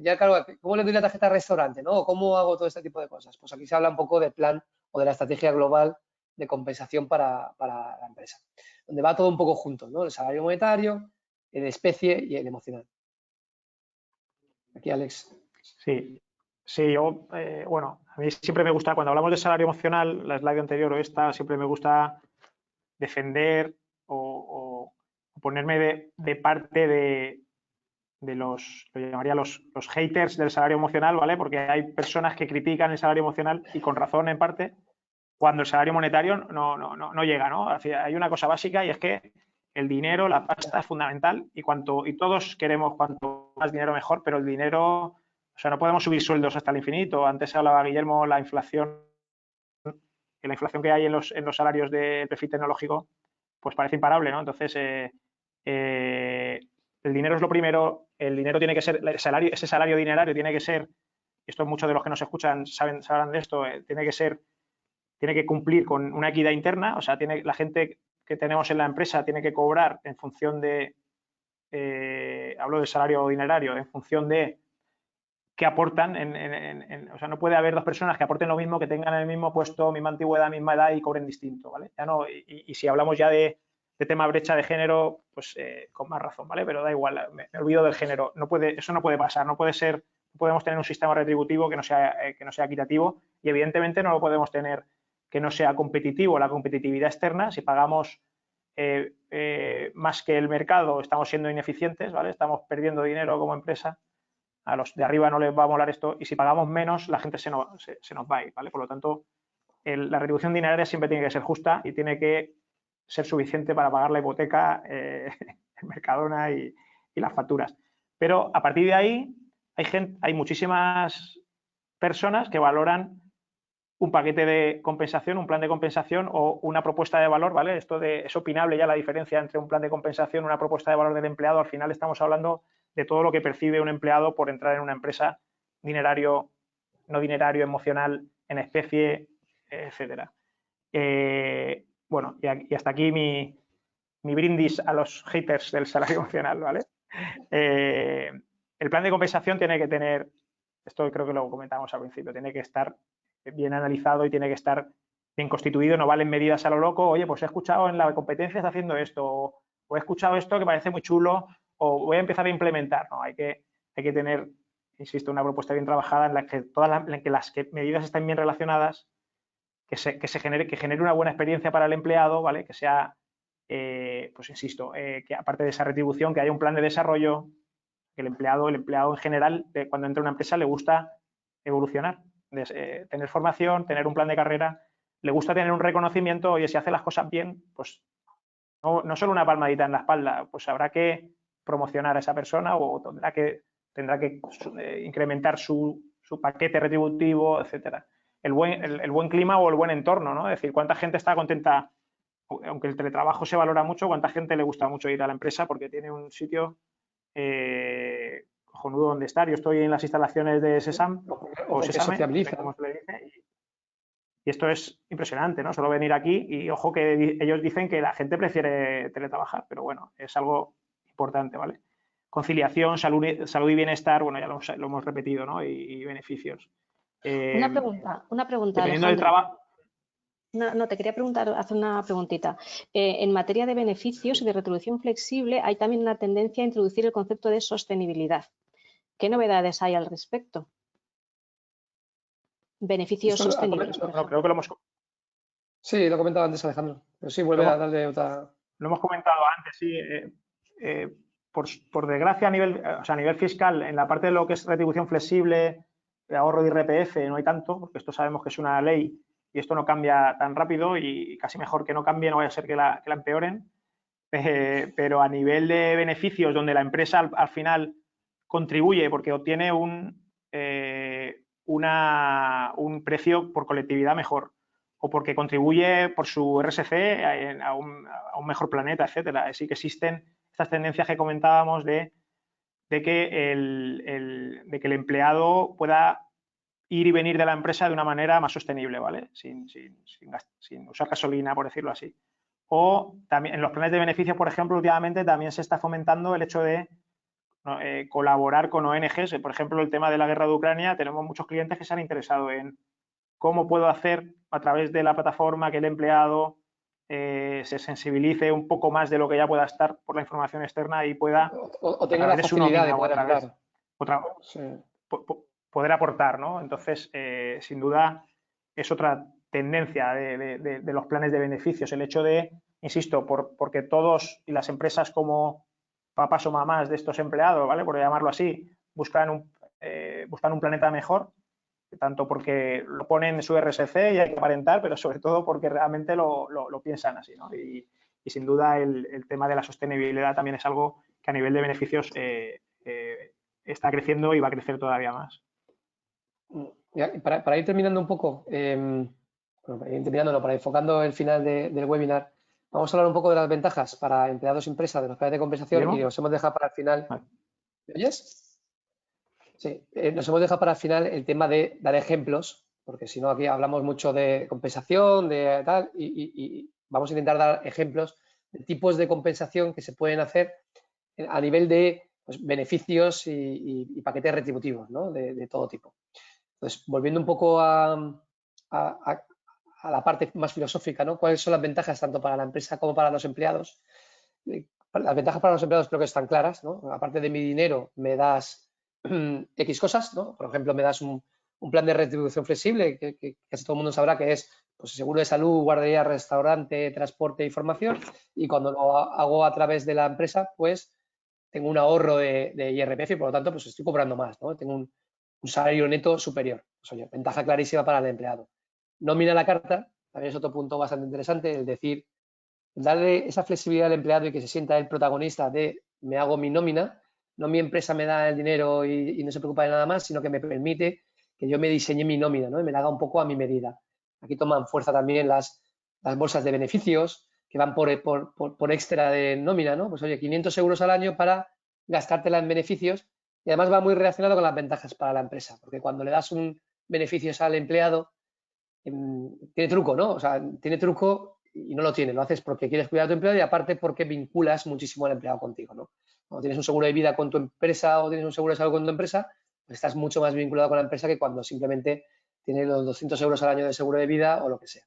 B: ya claro, ¿cómo le doy la tarjeta al restaurante, ¿no? ¿Cómo hago todo este tipo de cosas? Pues aquí se habla un poco del plan o de la estrategia global de compensación para la empresa, donde va todo un poco junto, ¿no? El salario monetario, el especie y el emocional. Aquí, Alex.
C: Sí, sí, yo, bueno, a mí siempre me gusta, cuando hablamos de salario emocional, la slide anterior o esta, siempre me gusta defender o ponerme de parte de los, lo llamaría los haters del salario emocional, ¿vale? Porque hay personas que critican el salario emocional y con razón en parte, cuando el salario monetario no llega, ¿no? Hay una cosa básica y es que el dinero, la pasta es fundamental y todos queremos cuanto más dinero mejor, pero el dinero, o sea, no podemos subir sueldos hasta el infinito. Antes hablaba Guillermo, la inflación que hay en los salarios del perfil tecnológico, pues parece imparable, ¿no? Entonces, el dinero es lo primero, el dinero tiene que ser, ese salario dinerario tiene que ser, esto muchos de los que nos escuchan sabrán de esto, tiene que cumplir con una equidad interna, o sea, la gente que tenemos en la empresa tiene que cobrar en función de, hablo del salario dinerario, en función de qué aportan, o sea, no puede haber dos personas que aporten lo mismo, que tengan el mismo puesto, misma antigüedad, misma edad y cobren distinto, ¿vale? Ya no, y si hablamos ya de tema brecha de género, pues con más razón, ¿vale? Pero da igual, me olvido del género, eso no puede pasar, no podemos tener un sistema retributivo que no sea equitativo y evidentemente no lo podemos tener que no sea competitivo. La competitividad externa, si pagamos más que el mercado, estamos siendo ineficientes, ¿vale? Estamos perdiendo dinero como empresa. A los de arriba no les va a molar esto y si pagamos menos, la gente se nos va a ir, ¿vale? Por lo tanto, la retribución dineraria siempre tiene que ser justa y tiene que ser suficiente para pagar la hipoteca, el Mercadona y las facturas. Pero a partir de ahí hay muchísimas personas que valoran un paquete de compensación, un plan de compensación o una propuesta de valor, ¿vale? Es opinable ya la diferencia entre un plan de compensación y una propuesta de valor del empleado. Al final estamos hablando de todo lo que percibe un empleado por entrar en una empresa, dinerario, no dinerario, emocional, en especie, etcétera. Bueno, y hasta aquí mi brindis a los haters del salario emocional, ¿vale? El plan de compensación tiene que tener, esto creo que lo comentamos al principio, tiene que estar bien analizado y tiene que estar bien constituido, no valen medidas a lo loco, oye, pues he escuchado en la competencia está haciendo esto, o he escuchado esto que parece muy chulo, o voy a empezar a implementar, no, hay que tener, insisto, una propuesta bien trabajada en la que las medidas estén bien relacionadas, que genere una buena experiencia para el empleado, ¿vale? Que sea, pues insisto, que aparte de esa retribución, que haya un plan de desarrollo, que el empleado en general, cuando entra a una empresa, le gusta evolucionar, tener formación, tener un plan de carrera, le gusta tener un reconocimiento, oye, si hace las cosas bien, pues no solo una palmadita en la espalda, pues habrá que promocionar a esa persona o tendrá que incrementar su paquete retributivo, etcétera. El buen clima o el buen entorno, ¿no? Es decir, cuánta gente está contenta aunque el teletrabajo se valora mucho, cuánta gente le gusta mucho ir a la empresa porque tiene un sitio cojonudo donde estar. Yo estoy en las instalaciones de SESAM o SESAME, no sé cómo se le dice, y esto es impresionante, ¿no? Solo venir aquí y ojo que ellos dicen que la gente prefiere teletrabajar, pero bueno, es algo importante, ¿vale? Conciliación, salud y bienestar, bueno, ya lo hemos repetido, ¿no? Y beneficios.
A: Una pregunta,
C: Dependiendo
A: Alejandro.
C: del trabajo.
A: No, te quería hacer una preguntita. En materia de beneficios y de retribución flexible, hay también una tendencia a introducir el concepto de sostenibilidad. ¿Qué novedades hay al respecto? Beneficios sostenibles, por ejemplo.
C: Creo que lo hemos...
B: Sí, lo comentaba antes Alejandro, pero sí, vuelve a darle otra...
C: Lo hemos comentado antes, sí. Por desgracia, a nivel fiscal, en la parte de lo que es retribución flexible, de ahorro de IRPF, no hay tanto, porque esto sabemos que es una ley y esto no cambia tan rápido y casi mejor que no cambie, no vaya a ser que la empeoren. Pero a nivel de beneficios, donde la empresa al final contribuye porque obtiene un precio por colectividad mejor o porque contribuye por su RSC a un mejor planeta, etcétera. Sí que existen estas tendencias que comentábamos de que el empleado pueda ir y venir de la empresa de una manera más sostenible, ¿vale? Sin usar gasolina, por decirlo así. O también en los planes de beneficios, por ejemplo, últimamente también se está fomentando el hecho de colaborar con ONGs. Por ejemplo, el tema de la guerra de Ucrania, tenemos muchos clientes que se han interesado en cómo puedo hacer a través de la plataforma que el empleado se sensibilice un poco más de lo que ya pueda estar por la información externa y pueda
B: o tenga la facilidad de poder ayudar.
C: Poder aportar, ¿no? Entonces, sin duda, es otra tendencia de los planes de beneficios, el hecho de, insisto, porque todos y las empresas como papás o mamás de estos empleados, ¿vale? Por llamarlo así, buscan un planeta mejor, tanto porque lo ponen en su RSC y hay que aparentar, pero sobre todo porque realmente lo piensan así, ¿no? Y sin duda el tema de la sostenibilidad también es algo que a nivel de beneficios está creciendo y va a crecer todavía más.
B: Para ir terminando un poco, para enfocando el final del webinar, vamos a hablar un poco de las ventajas para empleados y empresas de los planes de compensación. ¿Cómo? Y nos hemos dejado para el final. ¿Me oyes? Sí, nos hemos dejado para el final el tema de dar ejemplos, porque si no aquí hablamos mucho de compensación, de tal, y vamos a intentar dar ejemplos de tipos de compensación que se pueden hacer a nivel de beneficios y paquetes retributivos, ¿no? De todo tipo. Entonces, volviendo un poco a la parte más filosófica, ¿no? ¿Cuáles son las ventajas tanto para la empresa como para los empleados? Las ventajas para los empleados creo que están claras, ¿no? Aparte de mi dinero, me das X cosas, ¿no? Por ejemplo, me das un plan de retribución flexible, que casi todo el mundo sabrá que es pues, seguro de salud, guardería, restaurante, transporte y formación. Y cuando lo hago a través de la empresa, pues tengo un ahorro de IRPF y por lo tanto pues estoy cobrando más, ¿no? Tengo un salario neto superior. Pues, oye, ventaja clarísima para el empleado. Nómina a la carta, también es otro punto bastante interesante, el decir, darle esa flexibilidad al empleado y que se sienta el protagonista de me hago mi nómina, no mi empresa me da el dinero y no se preocupa de nada más, sino que me permite que yo me diseñe mi nómina, ¿no? Y me la haga un poco a mi medida. Aquí toman fuerza también las bolsas de beneficios que van por extra de nómina, ¿no? Pues oye, 500 euros al año para gastártela en beneficios y además va muy relacionado con las ventajas para la empresa, porque cuando le das un beneficios al empleado, tiene truco, ¿no? O sea, tiene truco y no lo tiene, lo haces porque quieres cuidar a tu empleado y aparte porque vinculas muchísimo al empleado contigo, ¿no? Cuando tienes un seguro de vida con tu empresa o tienes un seguro de salud con tu empresa, pues estás mucho más vinculado con la empresa que cuando simplemente tienes los 200 euros al año de seguro de vida o lo que sea.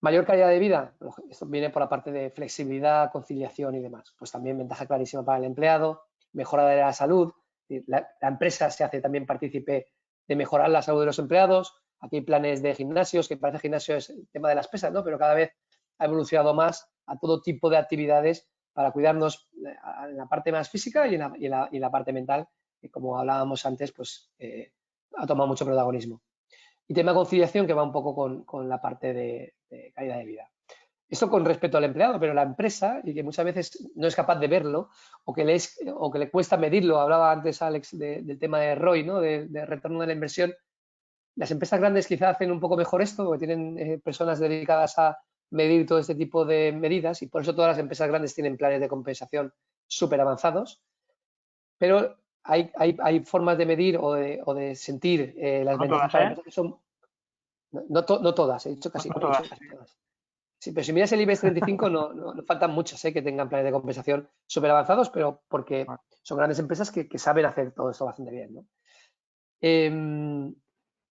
B: Mayor calidad de vida, esto viene por la parte de flexibilidad, conciliación y demás. Pues también ventaja clarísima para el empleado, mejora de la salud, la empresa se hace también partícipe de mejorar la salud de los empleados. Aquí hay planes de gimnasios, que parece gimnasio es el tema de las pesas, ¿no? Pero cada vez ha evolucionado más a todo tipo de actividades para cuidarnos en la parte más física y en la parte mental, que como hablábamos antes, pues ha tomado mucho protagonismo. Y tema conciliación que va un poco con la parte de calidad de vida. Esto con respecto al empleado, pero la empresa, y que muchas veces no es capaz de verlo o que le cuesta medirlo, hablaba antes Alex del tema de ROI, ¿no? de retorno de la inversión. Las empresas grandes quizá hacen un poco mejor esto porque tienen personas dedicadas a medir todo este tipo de medidas y por eso todas las empresas grandes tienen planes de compensación súper avanzados, pero hay formas de medir o de sentir las
C: No
B: ventajas
C: todas,
B: para la
C: ¿eh?
B: empresa que son, no todas, he dicho casi,
C: No
B: he dicho
C: todas.
B: casi todas. Sí, pero si miras el IBEX 35 no faltan muchas que tengan planes de compensación súper avanzados, pero porque
C: Vale.
B: son grandes empresas que saben hacer todo esto bastante bien, ¿no?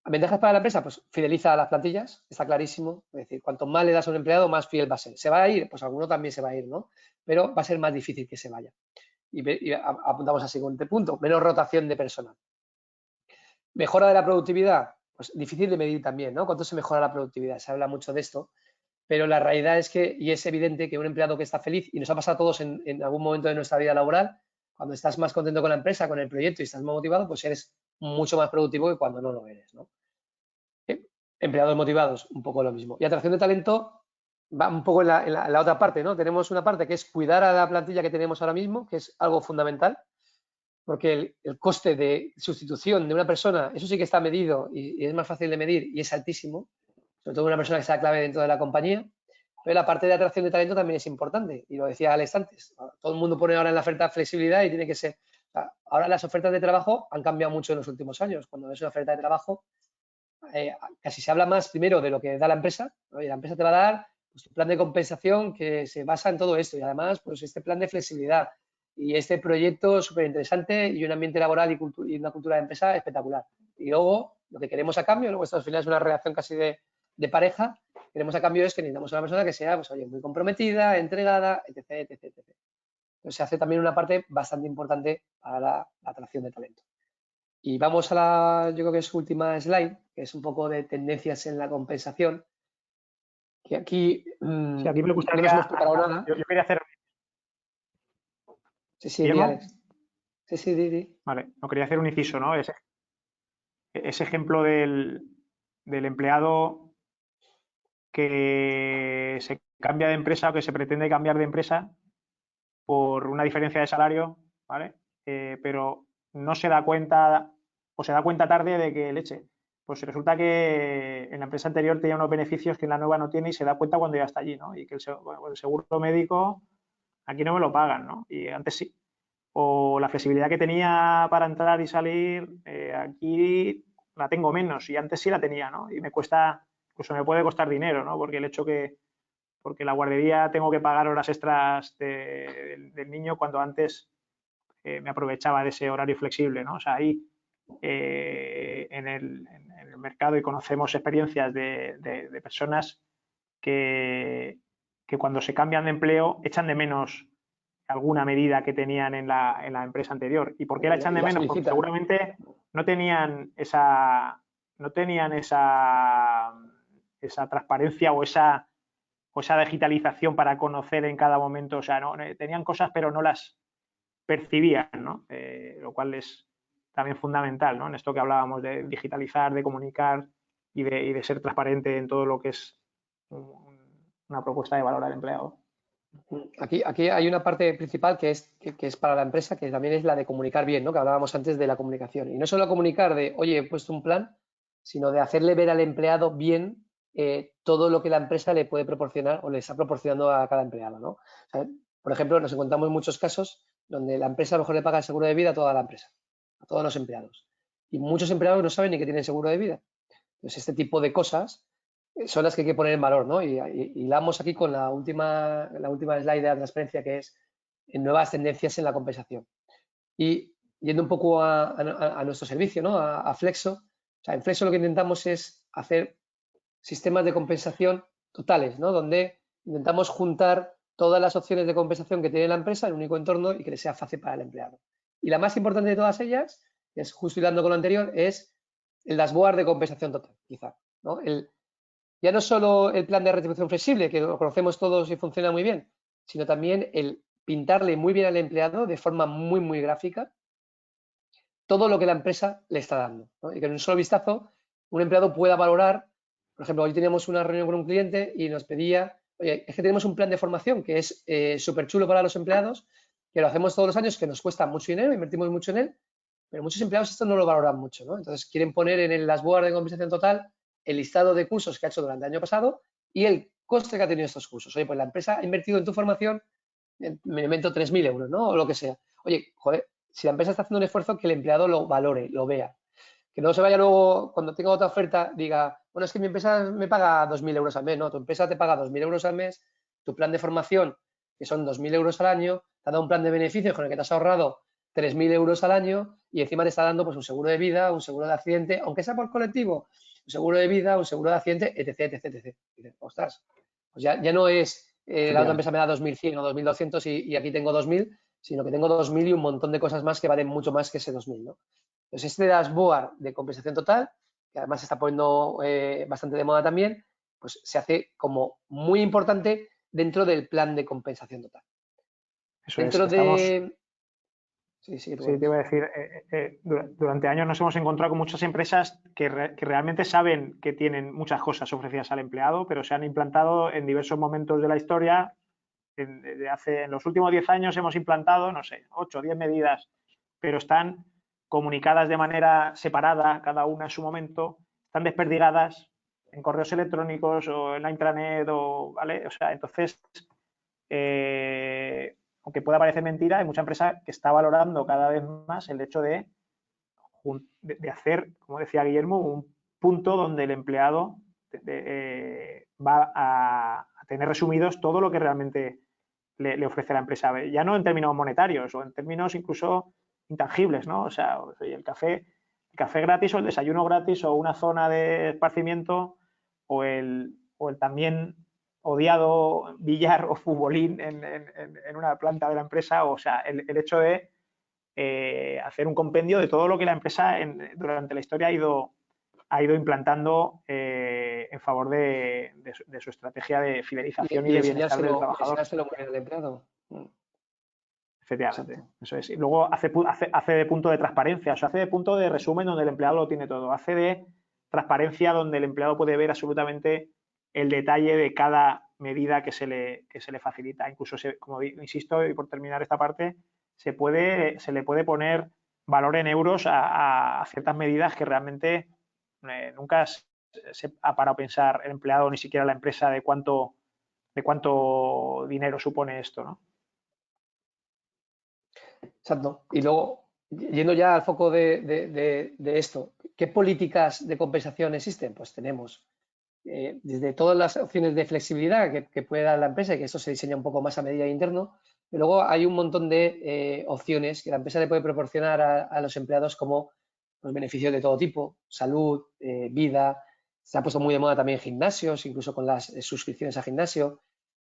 B: Ventajas para la empresa, pues fideliza a las plantillas, está clarísimo. Es decir, cuanto más le das a un empleado, más fiel va a ser. ¿Se va a ir? Pues alguno también se va a ir, ¿no? Pero va a ser más difícil que se vaya. Y apuntamos al siguiente punto, menos rotación de personal. Mejora de la productividad, pues difícil de medir también, ¿no? ¿Cuánto se mejora la productividad? Se habla mucho de esto, pero la realidad es que, y es evidente que un empleado que está feliz, y nos ha pasado a todos en algún momento de nuestra vida laboral, cuando estás más contento con la empresa, con el proyecto y estás más motivado, pues eres mucho más productivo que cuando no lo eres, ¿no? Empleados motivados, un poco lo mismo. Y atracción de talento va un poco en la otra parte, ¿no? Tenemos una parte que es cuidar a la plantilla que tenemos ahora mismo, que es algo fundamental, porque el coste de sustitución de una persona, eso sí que está medido y es más fácil de medir y es altísimo, sobre todo una persona que sea clave dentro de la compañía. Pero la parte de atracción de talento también es importante, y lo decía Alex antes. Todo el mundo pone ahora en la oferta flexibilidad y tiene que ser. O sea, ahora las ofertas de trabajo han cambiado mucho en los últimos años. Cuando ves una oferta de trabajo, casi se habla más primero de lo que da la empresa. Oye, la empresa te va a dar pues, un plan de compensación que se basa en todo esto y además pues este plan de flexibilidad y este proyecto súper interesante y un ambiente laboral y una cultura de empresa espectacular. Y luego lo que queremos a cambio, luego esto al final es una relación casi de pareja, queremos a cambio es que necesitamos una persona que sea pues, oye, muy comprometida, entregada, etc, etc, etc. Entonces se hace también una parte bastante importante para la atracción de talento. Y vamos a yo creo que es última slide, que es un poco de tendencias en la compensación, que aquí,
C: Sí, aquí me
B: no
C: gustaría.
B: nos hemos preparado nada.
C: Yo quería hacer.
B: Sí, di,
C: ¿Guillermo?
B: Alex. Sí, di.
C: Vale, no quería hacer un inciso, ¿no? Ese ejemplo del empleado que se cambia de empresa o que se pretende cambiar de empresa por una diferencia de salario, ¿vale? Pero no se da cuenta o se da cuenta tarde de que leche. Pues resulta que en la empresa anterior tenía unos beneficios que en la nueva no tiene y se da cuenta cuando ya está allí, ¿no? Y que el seguro médico aquí no me lo pagan, ¿no? Y antes sí. O la flexibilidad que tenía para entrar y salir, aquí la tengo menos y antes sí la tenía, ¿no? Y me cuesta, incluso me puede costar dinero, ¿no? Porque el hecho porque la guardería tengo que pagar horas extras del niño cuando antes me aprovechaba de ese horario flexible, ¿no? O sea, ahí en el mercado y conocemos experiencias de personas que cuando se cambian de empleo echan de menos alguna medida que tenían en la empresa anterior. ¿Y por qué la echan
B: Y
C: de
B: la
C: menos? Porque
B: solicitan.
C: seguramente no tenían esa transparencia o esa digitalización para conocer en cada momento. O sea, no, tenían cosas pero no las percibían, ¿no? Lo cual es también fundamental, ¿no? En esto que hablábamos de digitalizar, de comunicar y de ser transparente en todo lo que es una propuesta de valor al empleado.
B: Aquí hay una parte principal que es para la empresa, que también es la de comunicar bien, ¿no? Que hablábamos antes de la comunicación. Y no solo comunicar de, oye, he puesto un plan, sino de hacerle ver al empleado bien todo lo que la empresa le puede proporcionar o le está proporcionando a cada empleado, ¿no? O sea, por ejemplo, nos encontramos muchos casos donde la empresa a lo mejor le paga el seguro de vida a toda la empresa, a todos los empleados. Y muchos empleados no saben ni que tienen seguro de vida. Entonces, este tipo de cosas son las que hay que poner en valor, ¿no? Y hilamos aquí con la última slide de la transparencia, que es en nuevas tendencias en la compensación. Y yendo un poco a nuestro servicio, ¿no? A Flexo. O sea, en Flexo lo que intentamos es hacer sistemas de compensación totales, ¿no? Donde intentamos juntar todas las opciones de compensación que tiene la empresa en un único entorno y que le sea fácil para el empleado. Y la más importante de todas ellas, que es justo hilando con lo anterior, es el dashboard de compensación total, quizá, ¿no? Ya no solo el plan de retribución flexible, que lo conocemos todos y funciona muy bien, sino también el pintarle muy bien al empleado de forma muy, muy gráfica todo lo que la empresa le está dando, ¿no? Y que en un solo vistazo un empleado pueda valorar. Por ejemplo, hoy teníamos una reunión con un cliente y nos pedía, oye, es que tenemos un plan de formación que es súper chulo para los empleados, que lo hacemos todos los años, que nos cuesta mucho dinero, invertimos mucho en él, pero muchos empleados esto no lo valoran mucho, ¿no? Entonces quieren poner en el dashboard de compensación total el listado de cursos que ha hecho durante el año pasado y el coste que ha tenido estos cursos. Oye, pues la empresa ha invertido en tu formación, me invento 3.000 euros, ¿no? O lo que sea. Oye, joder, si la empresa está haciendo un esfuerzo, que el empleado lo valore, lo vea. Que no se vaya luego, cuando tenga otra oferta, diga, bueno, es que mi empresa me paga 2.000 euros al mes, ¿no? Tu empresa te paga 2.000 euros al mes, tu plan de formación, que son 2.000 euros al año, te ha dado un plan de beneficios con el que te has ahorrado 3.000 euros al año y encima te está dando pues un seguro de vida, un seguro de accidente, aunque sea por colectivo, un seguro de vida, un seguro de accidente, etc, etc, etc. Y dices, ostras, pues ya no es la otra empresa me da 2.100 o 2.200 y aquí tengo 2.000, sino que tengo 2.000 y un montón de cosas más que valen mucho más que ese 2.000, ¿no? Entonces, este dashboard de compensación total, que además se está poniendo bastante de moda también, pues se hace como muy importante dentro del plan de compensación total.
C: Eso
B: dentro
C: es, estamos...
B: de... Sí,
C: Sí, te iba a decir, durante años nos hemos encontrado con muchas empresas que realmente saben que tienen muchas cosas ofrecidas al empleado, pero se han implantado en diversos momentos de la historia. En los últimos 10 años hemos implantado, no sé, 8 o 10 medidas, pero están comunicadas de manera separada, cada una en su momento, están desperdigadas en correos electrónicos o en la intranet, ¿vale? O sea, entonces, aunque pueda parecer mentira, hay mucha empresa que está valorando cada vez más el hecho de hacer, como decía Guillermo, un punto donde el empleado va a tener resumidos todo lo que realmente le ofrece la empresa. Ya no en términos monetarios o en términos incluso intangibles, ¿no? O sea, el café gratis o el desayuno gratis o una zona de esparcimiento o el también odiado billar o futbolín en una planta de la empresa. O sea, el hecho de hacer un compendio de todo lo que la empresa durante la historia ha ido implantando en favor de su estrategia de fidelización y de bienestar del trabajador.
B: Enseñárselo muy bien al empleado.
C: Efectivamente, eso es. Y luego hace de punto de transparencia, o sea, hace de punto de resumen donde el empleado lo tiene todo, hace de transparencia donde el empleado puede ver absolutamente el detalle de cada medida que se le facilita. Incluso, como insisto, y por terminar esta parte, se le puede poner valor en euros a ciertas medidas que realmente nunca se ha parado a pensar el empleado, ni siquiera la empresa, de cuánto dinero supone esto, ¿no?
B: Exacto. Y luego, yendo ya al foco de esto, ¿qué políticas de compensación existen? Pues tenemos desde todas las opciones de flexibilidad que puede dar la empresa, y que eso se diseña un poco más a medida interno, y luego hay un montón de opciones que la empresa le puede proporcionar a los empleados, como los beneficios de todo tipo, salud, vida. Se ha puesto muy de moda también gimnasios, incluso con las suscripciones a gimnasio,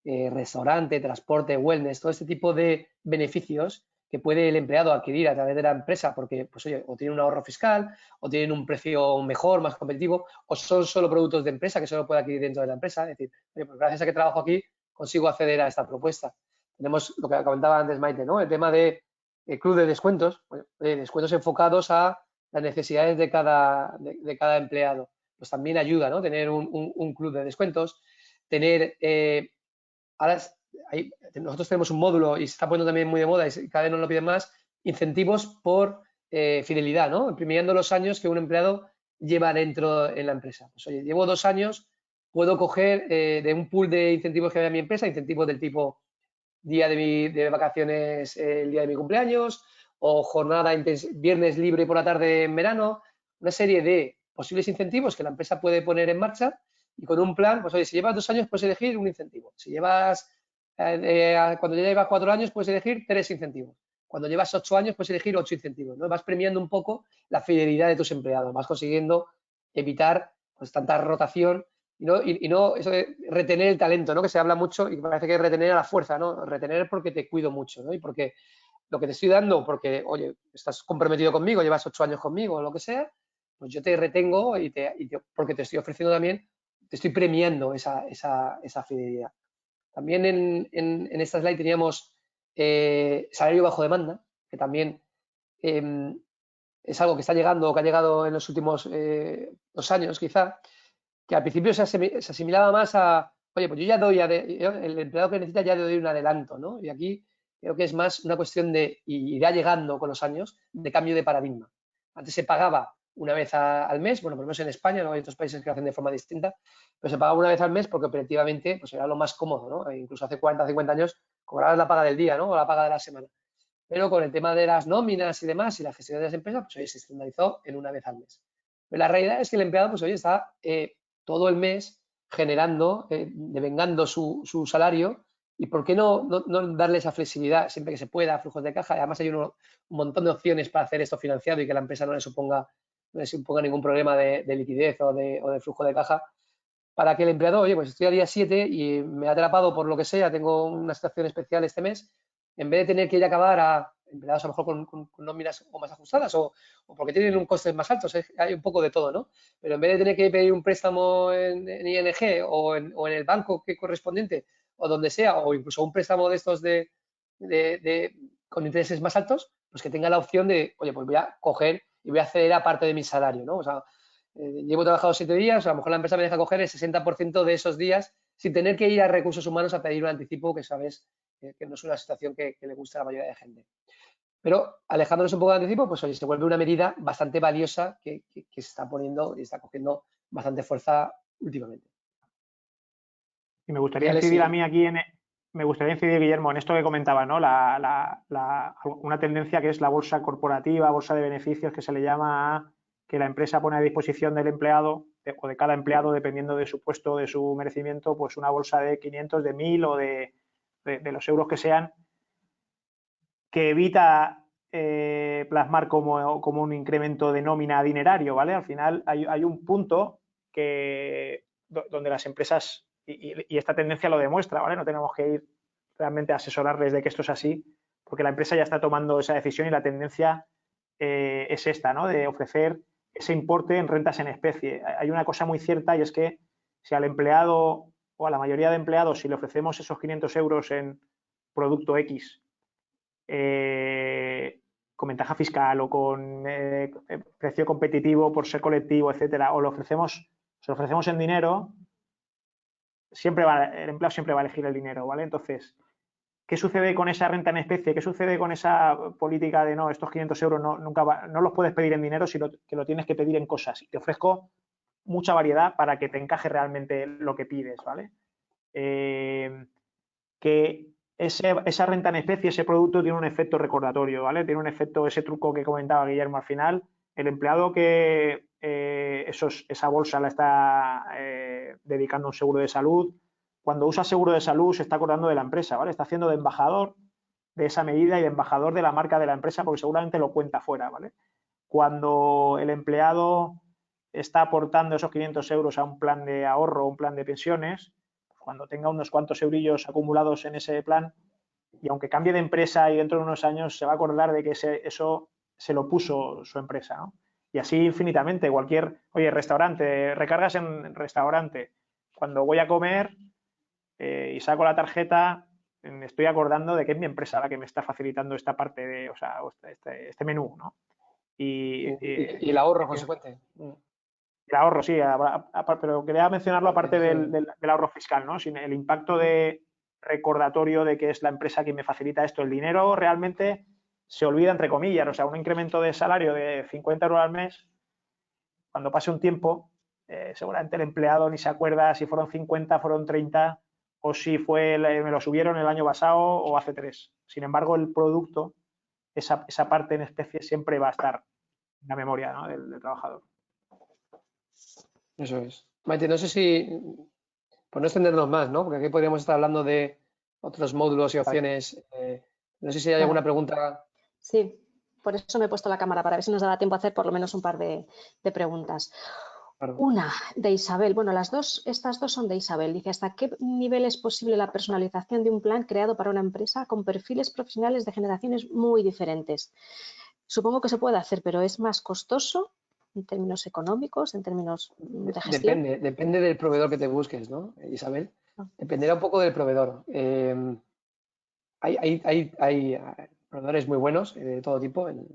B: restaurante, transporte, wellness, todo este tipo de beneficios que puede el empleado adquirir a través de la empresa porque, pues oye, o tiene un ahorro fiscal, o tienen un precio mejor, más competitivo, o son solo productos de empresa que solo puede adquirir dentro de la empresa. Es decir, oye, pues gracias a que trabajo aquí consigo acceder a esta propuesta. Tenemos lo que comentaba antes Maite, ¿no? El tema de club de descuentos, descuentos enfocados a las necesidades de cada empleado. Pues también ayuda, ¿no? Tener un club de descuentos, tener ahora nosotros tenemos un módulo y se está poniendo también muy de moda y cada vez nos lo piden más, incentivos por fidelidad, ¿no? Premiando los años que un empleado lleva dentro en la empresa. Pues oye, llevo 2 años, puedo coger de un pool de incentivos que hay en mi empresa, incentivos del tipo día de vacaciones el día de mi cumpleaños o jornada viernes libre por la tarde en verano, una serie de posibles incentivos que la empresa puede poner en marcha. Y con un plan, pues oye, si llevas 2 años puedes elegir un incentivo. Si llevas, cuando ya llevas 4 años puedes elegir 3 incentivos. Cuando llevas 8 años puedes elegir 8 incentivos, ¿no? Vas premiando un poco la fidelidad de tus empleados, vas consiguiendo evitar pues tanta rotación y no eso de retener el talento, ¿no? Que se habla mucho y parece que es retener a la fuerza, ¿no? Retener porque te cuido mucho, ¿no? Y porque lo que te estoy dando, porque, oye, estás comprometido conmigo, llevas 8 años conmigo o lo que sea, pues yo te retengo porque te estoy ofreciendo también, te estoy premiando esa fidelidad. También en esta slide teníamos salario bajo demanda, que también es algo que está llegando o que ha llegado en los últimos 2 años quizá, que al principio se asimilaba más a, oye, pues yo ya doy, el empleado que necesita ya le doy un adelanto, ¿no? Y aquí creo que es más una cuestión de, y irá llegando con los años, de cambio de paradigma. Antes se pagaba una vez al mes, bueno, por lo menos en España, ¿no? Hay otros países que lo hacen de forma distinta, pero se pagaba una vez al mes porque operativamente pues era lo más cómodo, ¿no? Incluso hace 40, 50 años cobrabas la paga del día, ¿no? O la paga de la semana. Pero con el tema de las nóminas y demás y la gestión de las empresas, pues oye, se estandarizó en una vez al mes. Pero la realidad es que el empleado, pues oye, está todo el mes generando, devengando su salario, y por qué no darle esa flexibilidad siempre que se pueda, flujos de caja. Además hay un montón de opciones para hacer esto financiado y que la empresa no le suponga ningún problema de liquidez o de flujo de caja, para que el empleado, oye, pues estoy a día 7 y me ha atrapado por lo que sea, tengo una situación especial este mes, en vez de tener que ir a acabar a empleados a lo mejor con nóminas o más ajustadas o porque tienen un coste más alto, hay un poco de todo, ¿no? Pero en vez de tener que pedir un préstamo en ING o en el banco que correspondiente o donde sea, o incluso un préstamo de estos con intereses más altos, pues que tenga la opción de, oye, pues voy a coger y voy a acceder a parte de mi salario, ¿no? O sea, llevo trabajado 7 días, a lo mejor la empresa me deja coger el 60% de esos días sin tener que ir a recursos humanos a pedir un anticipo, que sabes que no es una situación que le gusta a la mayoría de gente. Pero alejándonos un poco del anticipo, pues oye, se vuelve una medida bastante valiosa que se está poniendo y está cogiendo bastante fuerza últimamente.
C: Y me gustaría incidir a mí aquí me gustaría incidir, Guillermo, en esto que comentaba, ¿no? Una tendencia que es la bolsa corporativa, bolsa de beneficios, que se le llama a que la empresa pone a disposición del empleado o de cada empleado, dependiendo de su puesto, de su merecimiento, pues una bolsa de 500, de 1000 o de los euros que sean, que evita plasmar como un incremento de nómina dinerario, ¿vale? Al final hay un punto donde las empresas, y esta tendencia lo demuestra, ¿vale? No tenemos que ir realmente a asesorarles de que esto es así, porque la empresa ya está tomando esa decisión y la tendencia es esta, ¿no? De ofrecer ese importe en rentas en especie. Hay una cosa muy cierta y es que si al empleado o a la mayoría de empleados, si le ofrecemos esos 500 euros en producto X, con ventaja fiscal o con precio competitivo por ser colectivo, etcétera, o se lo ofrecemos en dinero, el empleado siempre va a elegir el dinero, ¿vale? Entonces, ¿qué sucede con esa renta en especie? ¿Qué sucede con esa política de no, estos 500 euros no los puedes pedir en dinero, sino que lo tienes que pedir en cosas? Y te ofrezco mucha variedad para que te encaje realmente lo que pides, ¿vale? Que esa renta en especie, ese producto tiene un efecto recordatorio, ¿vale? Tiene un efecto, ese truco que comentaba Guillermo al final. El empleado que esa bolsa la está dedicando a un seguro de salud, cuando usa seguro de salud se está acordando de la empresa, ¿vale? Está haciendo de embajador de esa medida y de embajador de la marca de la empresa porque seguramente lo cuenta fuera, ¿vale? Cuando el empleado está aportando esos 500 euros a un plan de ahorro o un plan de pensiones, cuando tenga unos cuantos eurillos acumulados en ese plan, y aunque cambie de empresa y dentro de unos años se va a acordar de que eso se lo puso su empresa, ¿no? Y así infinitamente, oye, restaurante, recargas en restaurante, cuando voy a comer y saco la tarjeta, me estoy acordando de que es mi empresa la que me está facilitando esta parte de, o sea, este menú, ¿no?
B: Y el ahorro consecuente.
C: El ahorro, sí, pero quería mencionarlo aparte del ahorro fiscal, ¿no? Sin el impacto de recordatorio de que es la empresa quien me facilita esto. El dinero realmente se olvida, entre comillas, o sea, un incremento de salario de 50 euros al mes, cuando pase un tiempo, seguramente el empleado ni se acuerda si fueron 50, fueron 30 o si me lo subieron el año pasado o hace 3. Sin embargo, el producto, esa parte en especie siempre va a estar en la memoria, ¿no? del trabajador.
B: Eso es. Maite, no sé si, por no extendernos más, ¿no? Porque aquí podríamos estar hablando de otros módulos y opciones. No sé si hay alguna pregunta.
A: Sí, por eso me he puesto la cámara, para ver si nos dará tiempo a hacer por lo menos un par de preguntas. Claro. Una de Isabel, bueno, estas dos son de Isabel. Dice, ¿hasta qué nivel es posible la personalización de un plan creado para una empresa con perfiles profesionales de generaciones muy diferentes? Supongo que se puede hacer, pero ¿es más costoso en términos económicos, en términos de gestión?
B: Depende del proveedor que te busques, ¿no, Isabel? Dependerá un poco del proveedor. Hay proveedores muy buenos de todo tipo, no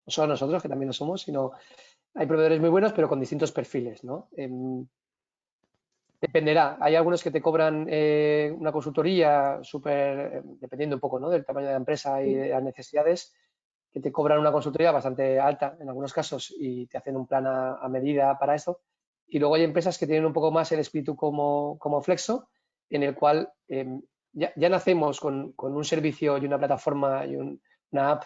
B: solo nosotros, que también lo somos, sino hay proveedores muy buenos, pero con distintos perfiles, ¿no? Dependerá. Hay algunos que te cobran una consultoría dependiendo un poco, ¿no? Del tamaño de la empresa y de las necesidades, que te cobran una consultoría bastante alta en algunos casos y te hacen un plan a medida para eso. Y luego hay empresas que tienen un poco más el espíritu como Flexo, en el cual ya nacemos con un servicio y una plataforma y una app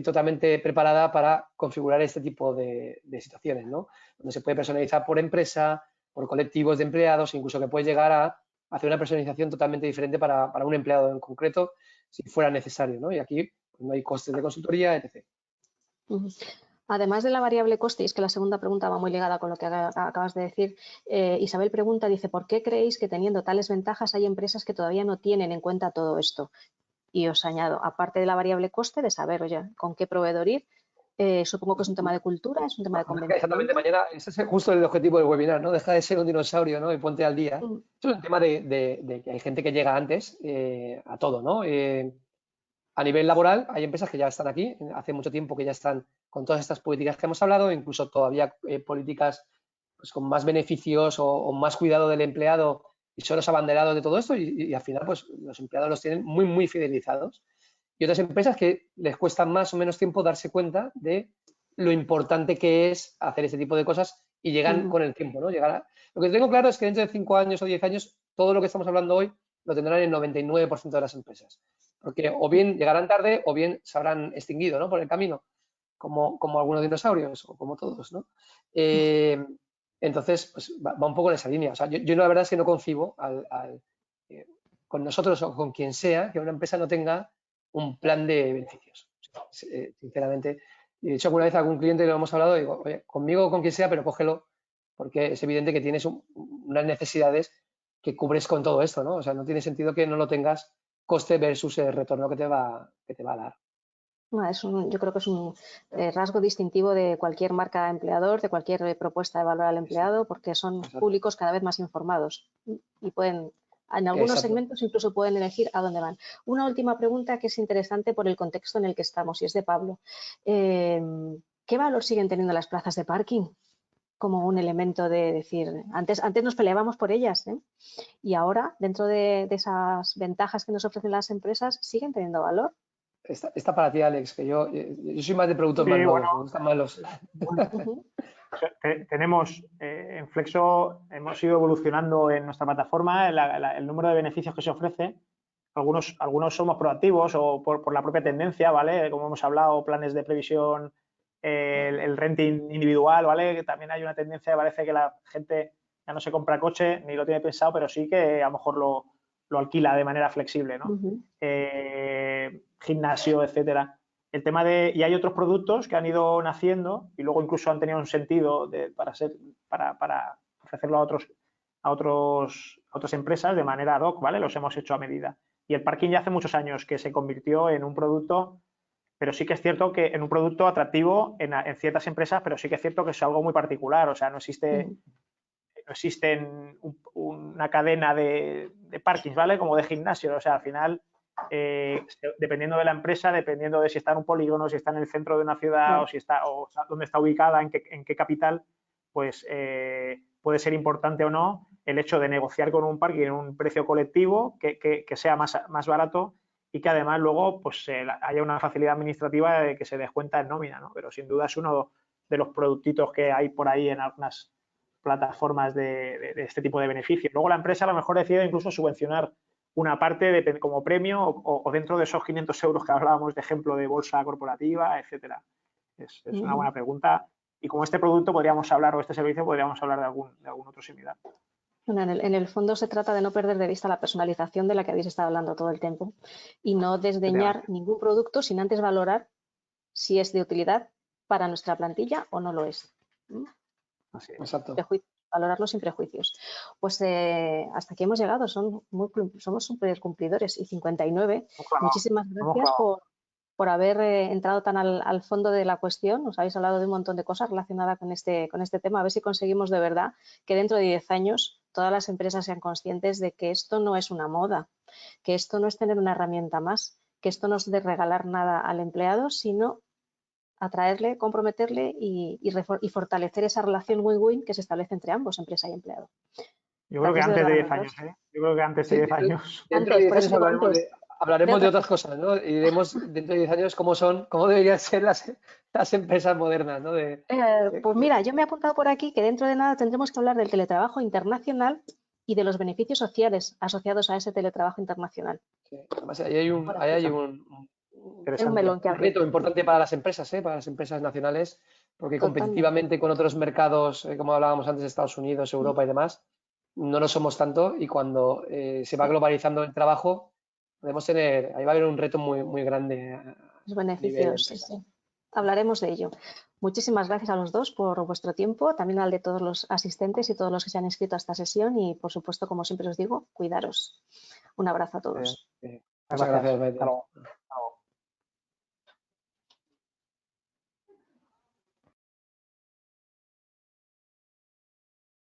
B: totalmente preparada para configurar este tipo de situaciones, ¿no? Donde se puede personalizar por empresa, por colectivos de empleados, incluso que puedes llegar a hacer una personalización totalmente diferente para un empleado en concreto, si fuera necesario, ¿no? Y aquí pues, no hay costes de consultoría, etc.
A: Además de la variable coste, y es que la segunda pregunta va muy ligada con lo que acabas de decir, Isabel pregunta, dice, ¿por qué creéis que teniendo tales ventajas hay empresas que todavía no tienen en cuenta todo esto? Y os añado, aparte de la variable coste, de saber, oye, con qué proveedor ir, supongo que es un tema de cultura, es un tema de convencimiento.
B: Exactamente, mañana, ese es justo el objetivo del webinar, ¿no? Deja de ser un dinosaurio, ¿no? Y ponte al día. Es un tema de que hay gente que llega antes a todo, ¿no? A nivel laboral, hay empresas que ya están aquí, hace mucho tiempo que ya están con todas estas políticas que hemos hablado, incluso todavía políticas pues, con más beneficios o más cuidado del empleado y son los abanderados de todo esto y al final pues los empleados los tienen muy, muy fidelizados. Y otras empresas que les cuesta más o menos tiempo darse cuenta de lo importante que es hacer este tipo de cosas y llegan con el tiempo, ¿no? Lo que tengo claro es que dentro de 5 años o 10 años todo lo que estamos hablando hoy lo tendrán el 99% de las empresas. Porque o bien llegarán tarde o bien se habrán extinguido, ¿no? Por el camino, como algunos dinosaurios o como todos, ¿no? Entonces, pues va un poco en esa línea. O sea, yo la verdad es que no concibo con nosotros o con quien sea que una empresa no tenga un plan de beneficios. Sinceramente, y de hecho alguna vez a algún cliente lo hemos hablado y digo, oye, conmigo o con quien sea, pero cógelo porque es evidente que tienes unas necesidades que cubres con todo esto, ¿no? O sea, no tiene sentido que no lo tengas coste versus el retorno que te va a dar.
A: Yo creo que es un rasgo distintivo de cualquier marca empleador, de cualquier propuesta de valor al empleado, porque son públicos cada vez más informados y pueden, en algunos segmentos incluso pueden elegir a dónde van. Una última pregunta que es interesante por el contexto en el que estamos y es de Pablo. ¿Qué valor siguen teniendo las plazas de parking? Como un elemento de decir, antes nos peleábamos por ellas, ¿eh? Y ahora, dentro de esas ventajas que nos ofrecen las empresas, ¿siguen teniendo valor?
B: Está para ti, Alex, que yo soy más de productos más nuevos, me gustan más los...
C: Tenemos, en Flexo hemos ido evolucionando en nuestra plataforma el número de beneficios que se ofrece. Algunos somos proactivos o por la propia tendencia, ¿vale? Como hemos hablado, planes de previsión, el renting individual, ¿vale? Que también hay una tendencia, parece que la gente ya no se compra coche ni lo tiene pensado, pero sí que a lo mejor lo alquila de manera flexible, ¿no? Gimnasio, etcétera. El tema y hay otros productos que han ido naciendo y luego incluso han tenido un sentido para ofrecerlo a otras empresas de manera ad hoc, ¿vale? Los hemos hecho a medida. Y el parking ya hace muchos años que se convirtió en un producto, pero sí que es cierto que en un producto atractivo en ciertas empresas, pero sí que es cierto que es algo muy particular, o sea, no existe una cadena de parkings, ¿vale? Como de gimnasio, o sea, al final, dependiendo de la empresa, dependiendo de si está en un polígono, si está en el centro de una ciudad o dónde está ubicada, en qué capital, pues puede ser importante o no el hecho de negociar con un parking en un precio colectivo que sea más barato y que además luego pues haya una facilidad administrativa de que se descuenta en nómina, ¿no? Pero sin duda es uno de los productitos que hay por ahí en algunas plataformas de este tipo de beneficios. Luego la empresa a lo mejor decide incluso subvencionar una parte como premio o dentro de esos 500 euros que hablábamos de ejemplo de bolsa corporativa, etcétera. Es una buena pregunta y como este producto podríamos hablar o este servicio podríamos hablar de algún otro similar.
A: En el fondo se trata de no perder de vista la personalización de la que habéis estado hablando todo el tiempo y no desdeñar ningún producto sin antes valorar si es de utilidad para nuestra plantilla o no lo es.
B: Así es. Exacto.
A: Valorarlo sin prejuicios. Pues hasta aquí hemos llegado, somos súper cumplidores y 59. Muchísimas gracias por haber entrado tan al fondo de la cuestión. Os habéis hablado de un montón de cosas relacionadas con este tema. A ver si conseguimos de verdad que dentro de 10 años todas las empresas sean conscientes de que esto no es una moda, que esto no es tener una herramienta más, que esto no es de regalar nada al empleado, sino atraerle, comprometerle y fortalecer esa relación win-win que se establece entre ambos, empresa y empleado.
C: Yo creo que antes de 10 años, ¿eh? Yo creo que antes de 10 años.
B: Dentro de 10 años Hablaremos de otras cosas, ¿no? Y diremos dentro de 10 años cómo deberían ser las empresas modernas, ¿no?
A: Pues mira, yo me he apuntado por aquí que dentro de nada tendremos que hablar del teletrabajo internacional y de los beneficios sociales asociados a ese teletrabajo internacional.
B: Sí, además, ahí hay
A: un melón que
B: un
A: abrir.
B: reto importante para las empresas, para las empresas nacionales, porque
A: Totalmente.
B: competitivamente con otros mercados, como hablábamos antes, Estados Unidos, Europa y demás, no lo somos tanto, y cuando se va globalizando el trabajo, ahí va a haber un reto muy, muy grande.
A: Los beneficios, sí. Hablaremos de ello. Muchísimas gracias a los dos por vuestro tiempo, también al de todos los asistentes y todos los que se han inscrito a esta sesión y, por supuesto, como siempre os digo, cuidaros. Un abrazo a todos.
B: Muchas gracias, Maite.